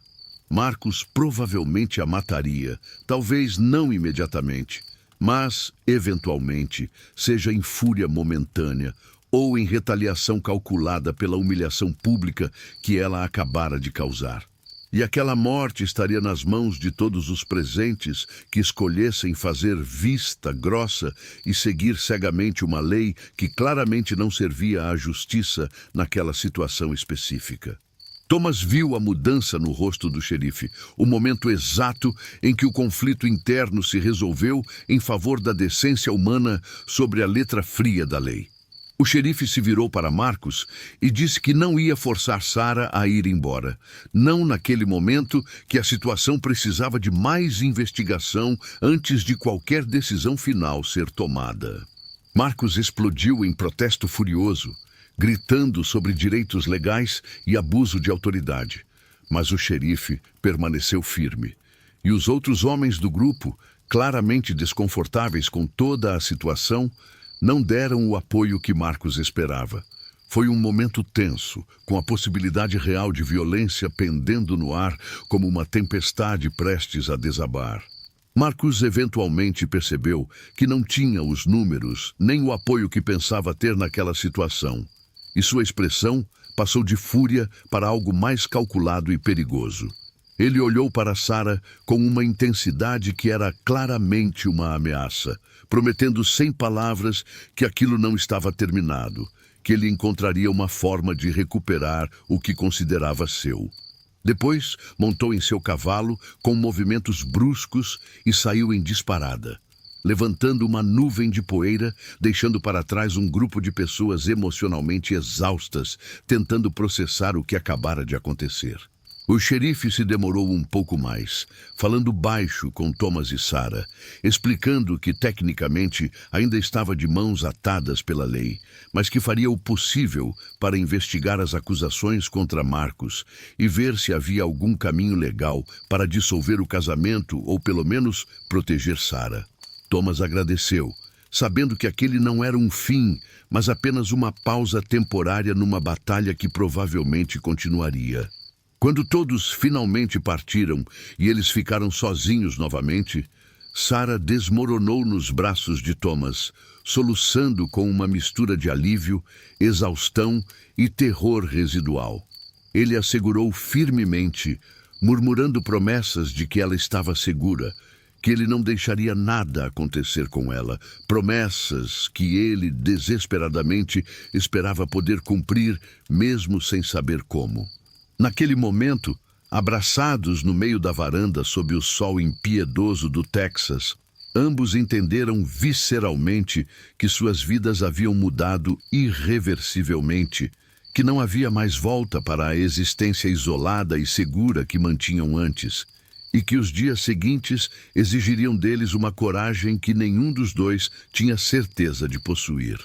Marcos provavelmente a mataria, talvez não imediatamente, mas, eventualmente, seja em fúria momentânea ou em retaliação calculada pela humilhação pública que ela acabara de causar. E aquela morte estaria nas mãos de todos os presentes que escolhessem fazer vista grossa e seguir cegamente uma lei que claramente não servia à justiça naquela situação específica. Thomas viu a mudança no rosto do xerife, o momento exato em que o conflito interno se resolveu em favor da decência humana sobre a letra fria da lei. O xerife se virou para Marcos e disse que não ia forçar Sarah a ir embora. Não naquele momento que a situação precisava de mais investigação antes de qualquer decisão final ser tomada. Marcos explodiu em protesto furioso, gritando sobre direitos legais e abuso de autoridade. Mas o xerife permaneceu firme. E os outros homens do grupo, claramente desconfortáveis com toda a situação, não deram o apoio que Marcos esperava. Foi um momento tenso, com a possibilidade real de violência pendendo no ar como uma tempestade prestes a desabar. Marcos eventualmente percebeu que não tinha os números nem o apoio que pensava ter naquela situação, e sua expressão passou de fúria para algo mais calculado e perigoso. Ele olhou para Sarah com uma intensidade que era claramente uma ameaça, prometendo sem palavras que aquilo não estava terminado, que ele encontraria uma forma de recuperar o que considerava seu. Depois, montou em seu cavalo com movimentos bruscos e saiu em disparada, levantando uma nuvem de poeira, deixando para trás um grupo de pessoas emocionalmente exaustas, tentando processar o que acabara de acontecer. O xerife se demorou um pouco mais, falando baixo com Thomas e Sarah, explicando que tecnicamente ainda estava de mãos atadas pela lei, mas que faria o possível para investigar as acusações contra Marcos e ver se havia algum caminho legal para dissolver o casamento ou pelo menos proteger Sarah. Thomas agradeceu, sabendo que aquele não era um fim, mas apenas uma pausa temporária numa batalha que provavelmente continuaria. Quando todos finalmente partiram e eles ficaram sozinhos novamente, Sarah desmoronou nos braços de Thomas, soluçando com uma mistura de alívio, exaustão e terror residual. Ele a segurou firmemente, murmurando promessas de que ela estava segura, que ele não deixaria nada acontecer com ela, promessas que ele desesperadamente esperava poder cumprir, mesmo sem saber como. Naquele momento, abraçados no meio da varanda sob o sol impiedoso do Texas, ambos entenderam visceralmente que suas vidas haviam mudado irreversivelmente, que não havia mais volta para a existência isolada e segura que mantinham antes, e que os dias seguintes exigiriam deles uma coragem que nenhum dos dois tinha certeza de possuir.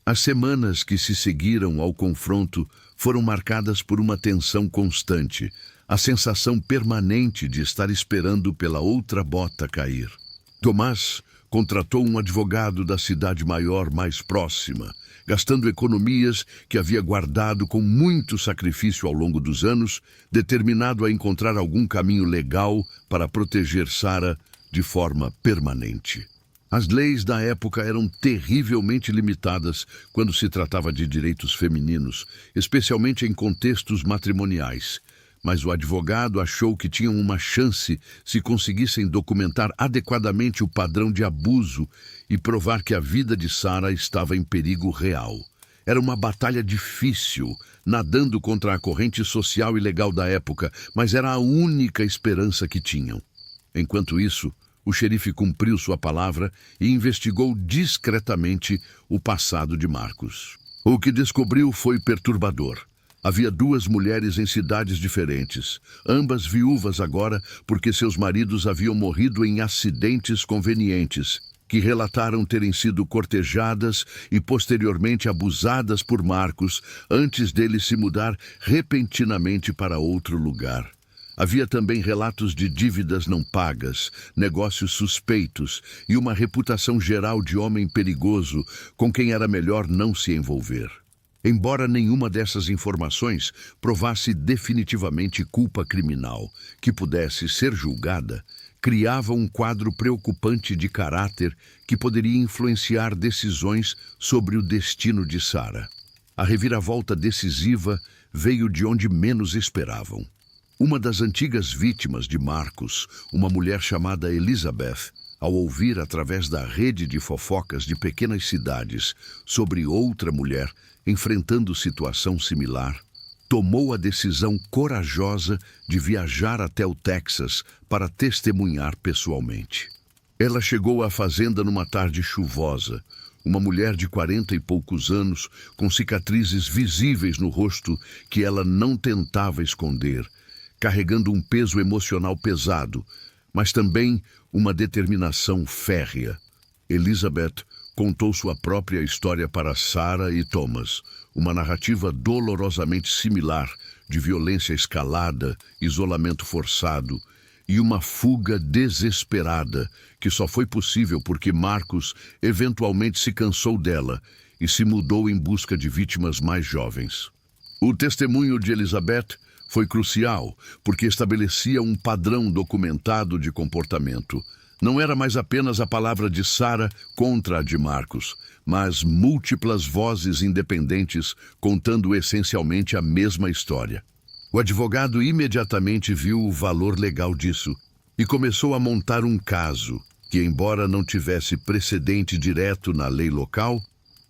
As semanas que se seguiram ao confronto foram marcadas por uma tensão constante, a sensação permanente de estar esperando pela outra bota cair. Tomás contratou um advogado da cidade maior mais próxima, gastando economias que havia guardado com muito sacrifício ao longo dos anos, determinado a encontrar algum caminho legal para proteger Sarah de forma permanente. As leis da época eram terrivelmente limitadas quando se tratava de direitos femininos, especialmente em contextos matrimoniais. Mas o advogado achou que tinham uma chance se conseguissem documentar adequadamente o padrão de abuso e provar que a vida de Sarah estava em perigo real. Era uma batalha difícil, nadando contra a corrente social e legal da época, mas era a única esperança que tinham. Enquanto isso, o xerife cumpriu sua palavra e investigou discretamente o passado de Marcos. O que descobriu foi perturbador. Havia duas mulheres em cidades diferentes, ambas viúvas agora porque seus maridos haviam morrido em acidentes convenientes, que relataram terem sido cortejadas e posteriormente abusadas por Marcos antes dele se mudar repentinamente para outro lugar. Havia também relatos de dívidas não pagas, negócios suspeitos e uma reputação geral de homem perigoso com quem era melhor não se envolver. Embora nenhuma dessas informações provasse definitivamente culpa criminal que pudesse ser julgada, criava um quadro preocupante de caráter que poderia influenciar decisões sobre o destino de Sarah. A reviravolta decisiva veio de onde menos esperavam. Uma das antigas vítimas de Marcos, uma mulher chamada Elizabeth, ao ouvir através da rede de fofocas de pequenas cidades sobre outra mulher enfrentando situação similar, tomou a decisão corajosa de viajar até o Texas para testemunhar pessoalmente. Ela chegou à fazenda numa tarde chuvosa, uma mulher de 40 e poucos anos, com cicatrizes visíveis no rosto que ela não tentava esconder, carregando um peso emocional pesado, mas também uma determinação férrea. Elizabeth contou sua própria história para Sarah e Thomas, uma narrativa dolorosamente similar de violência escalada, isolamento forçado e uma fuga desesperada que só foi possível porque Marcos eventualmente se cansou dela e se mudou em busca de vítimas mais jovens. O testemunho de Elizabeth foi crucial porque estabelecia um padrão documentado de comportamento. Não era mais apenas a palavra de Sarah contra a de Marcos, mas múltiplas vozes independentes contando essencialmente a mesma história. O advogado imediatamente viu o valor legal disso e começou a montar um caso que, embora não tivesse precedente direto na lei local,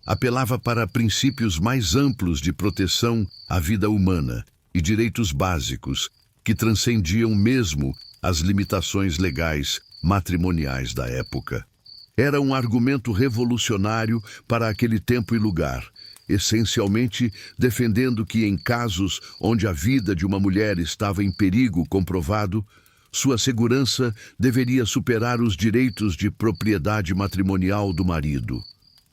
apelava para princípios mais amplos de proteção à vida humana e direitos básicos que transcendiam mesmo as limitações legais matrimoniais da época. Era um argumento revolucionário para aquele tempo e lugar, essencialmente defendendo que em casos onde a vida de uma mulher estava em perigo comprovado, sua segurança deveria superar os direitos de propriedade matrimonial do marido.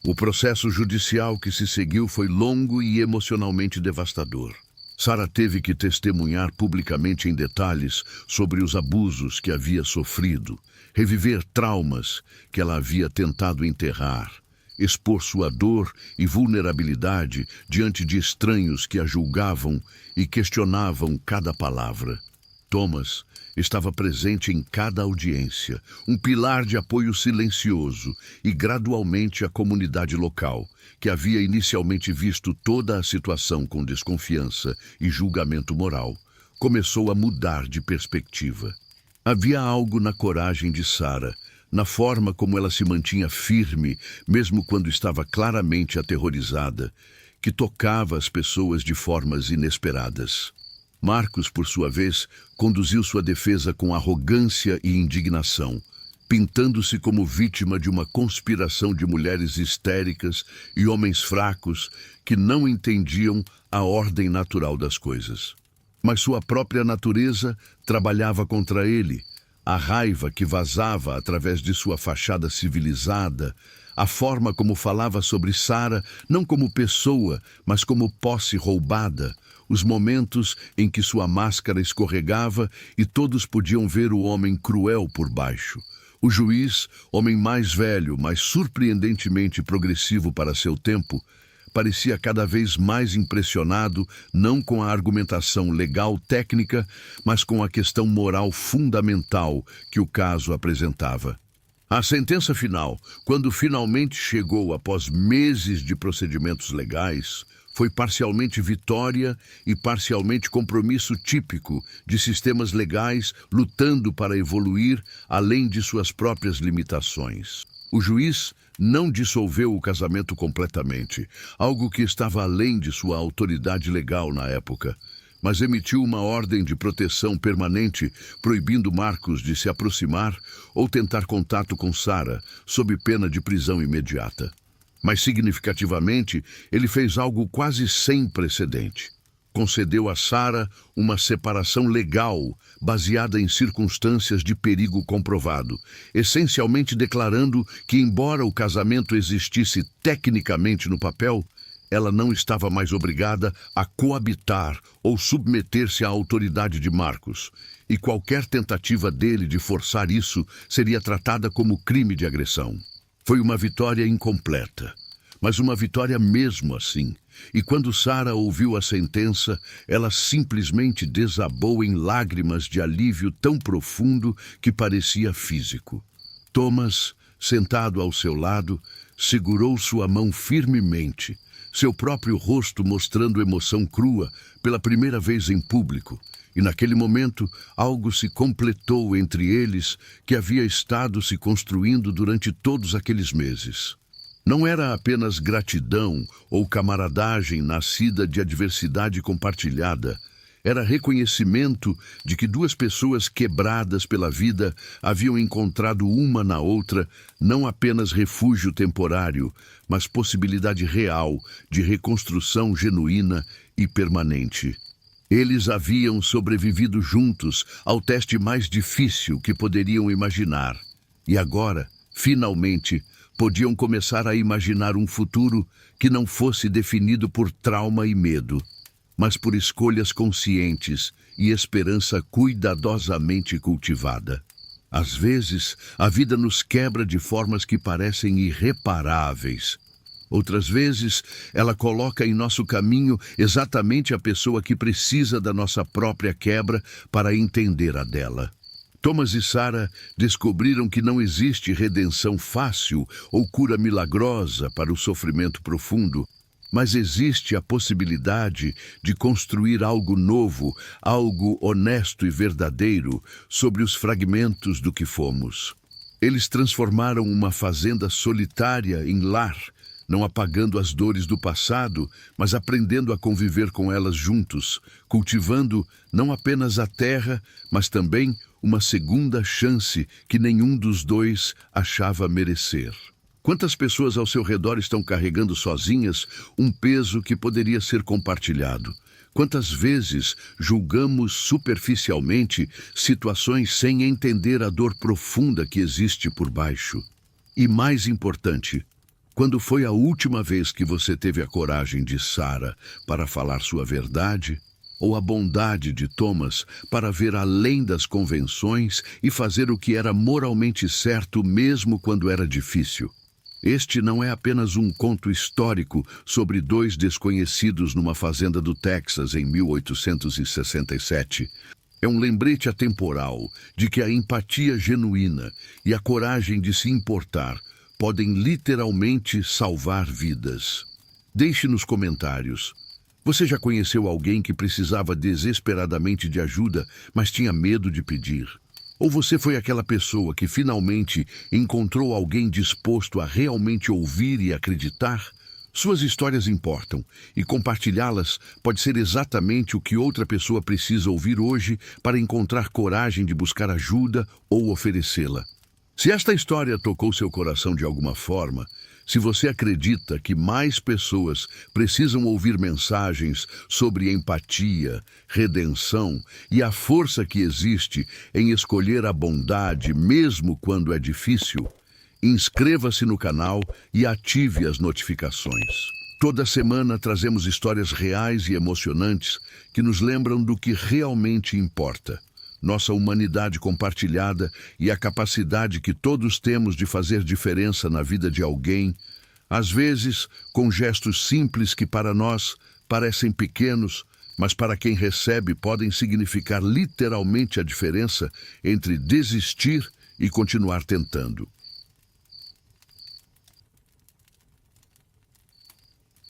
O processo judicial que se seguiu foi longo e emocionalmente devastador. Sarah teve que testemunhar publicamente em detalhes sobre os abusos que havia sofrido, reviver traumas que ela havia tentado enterrar, expor sua dor e vulnerabilidade diante de estranhos que a julgavam e questionavam cada palavra. Thomas estava presente em cada audiência, um pilar de apoio silencioso, e gradualmente a comunidade local, que havia inicialmente visto toda a situação com desconfiança e julgamento moral, começou a mudar de perspectiva. Havia algo na coragem de Sarah, na forma como ela se mantinha firme, mesmo quando estava claramente aterrorizada, que tocava as pessoas de formas inesperadas. Marcos, por sua vez, conduziu sua defesa com arrogância e indignação, pintando-se como vítima de uma conspiração de mulheres histéricas e homens fracos que não entendiam a ordem natural das coisas. Mas sua própria natureza trabalhava contra ele. A raiva que vazava através de sua fachada civilizada, a forma como falava sobre Sarah, não como pessoa, mas como posse roubada, os momentos em que sua máscara escorregava e todos podiam ver o homem cruel por baixo. O juiz, homem mais velho, mas surpreendentemente progressivo para seu tempo, parecia cada vez mais impressionado, não com a argumentação legal técnica, mas com a questão moral fundamental que o caso apresentava. A sentença final, quando finalmente chegou após meses de procedimentos legais, foi parcialmente vitória e parcialmente compromisso típico de sistemas legais lutando para evoluir além de suas próprias limitações. O juiz não dissolveu o casamento completamente, algo que estava além de sua autoridade legal na época, mas emitiu uma ordem de proteção permanente, proibindo Marcos de se aproximar ou tentar contato com Sarah, sob pena de prisão imediata. Mas, significativamente, ele fez algo quase sem precedente. Concedeu a Sarah uma separação legal, baseada em circunstâncias de perigo comprovado, essencialmente declarando que, embora o casamento existisse tecnicamente no papel, ela não estava mais obrigada a coabitar ou submeter-se à autoridade de Marcos, e qualquer tentativa dele de forçar isso seria tratada como crime de agressão. Foi uma vitória incompleta, mas uma vitória mesmo assim. E quando Sarah ouviu a sentença, ela simplesmente desabou em lágrimas de alívio tão profundo que parecia físico. Thomas, sentado ao seu lado, segurou sua mão firmemente, seu próprio rosto mostrando emoção crua pela primeira vez em público. E naquele momento, algo se completou entre eles que havia estado se construindo durante todos aqueles meses. Não era apenas gratidão ou camaradagem nascida de adversidade compartilhada. Era reconhecimento de que duas pessoas quebradas pela vida haviam encontrado uma na outra não apenas refúgio temporário, mas possibilidade real de reconstrução genuína e permanente. Eles haviam sobrevivido juntos ao teste mais difícil que poderiam imaginar. E agora, finalmente, podiam começar a imaginar um futuro que não fosse definido por trauma e medo, mas por escolhas conscientes e esperança cuidadosamente cultivada. Às vezes, a vida nos quebra de formas que parecem irreparáveis. Outras vezes, ela coloca em nosso caminho exatamente a pessoa que precisa da nossa própria quebra para entender a dela. Thomas e Sarah descobriram que não existe redenção fácil ou cura milagrosa para o sofrimento profundo, mas existe a possibilidade de construir algo novo, algo honesto e verdadeiro sobre os fragmentos do que fomos. Eles transformaram uma fazenda solitária em lar, não apagando as dores do passado, mas aprendendo a conviver com elas juntos, cultivando não apenas a terra, mas também uma segunda chance que nenhum dos dois achava merecer. Quantas pessoas ao seu redor estão carregando sozinhas um peso que poderia ser compartilhado? Quantas vezes julgamos superficialmente situações sem entender a dor profunda que existe por baixo? E mais importante, quando foi a última vez que você teve a coragem de Sarah para falar sua verdade? Ou a bondade de Thomas para ver além das convenções e fazer o que era moralmente certo mesmo quando era difícil? Este não é apenas um conto histórico sobre dois desconhecidos numa fazenda do Texas em 1867. É um lembrete atemporal de que a empatia genuína e a coragem de se importar podem literalmente salvar vidas. Deixe nos comentários. Você já conheceu alguém que precisava desesperadamente de ajuda, mas tinha medo de pedir? Ou você foi aquela pessoa que finalmente encontrou alguém disposto a realmente ouvir e acreditar? Suas histórias importam, e compartilhá-las pode ser exatamente o que outra pessoa precisa ouvir hoje para encontrar coragem de buscar ajuda ou oferecê-la. Se esta história tocou seu coração de alguma forma, se você acredita que mais pessoas precisam ouvir mensagens sobre empatia, redenção e a força que existe em escolher a bondade mesmo quando é difícil, inscreva-se no canal e ative as notificações. Toda semana trazemos histórias reais e emocionantes que nos lembram do que realmente importa: nossa humanidade compartilhada e a capacidade que todos temos de fazer diferença na vida de alguém, às vezes com gestos simples que para nós parecem pequenos, mas para quem recebe podem significar literalmente a diferença entre desistir e continuar tentando.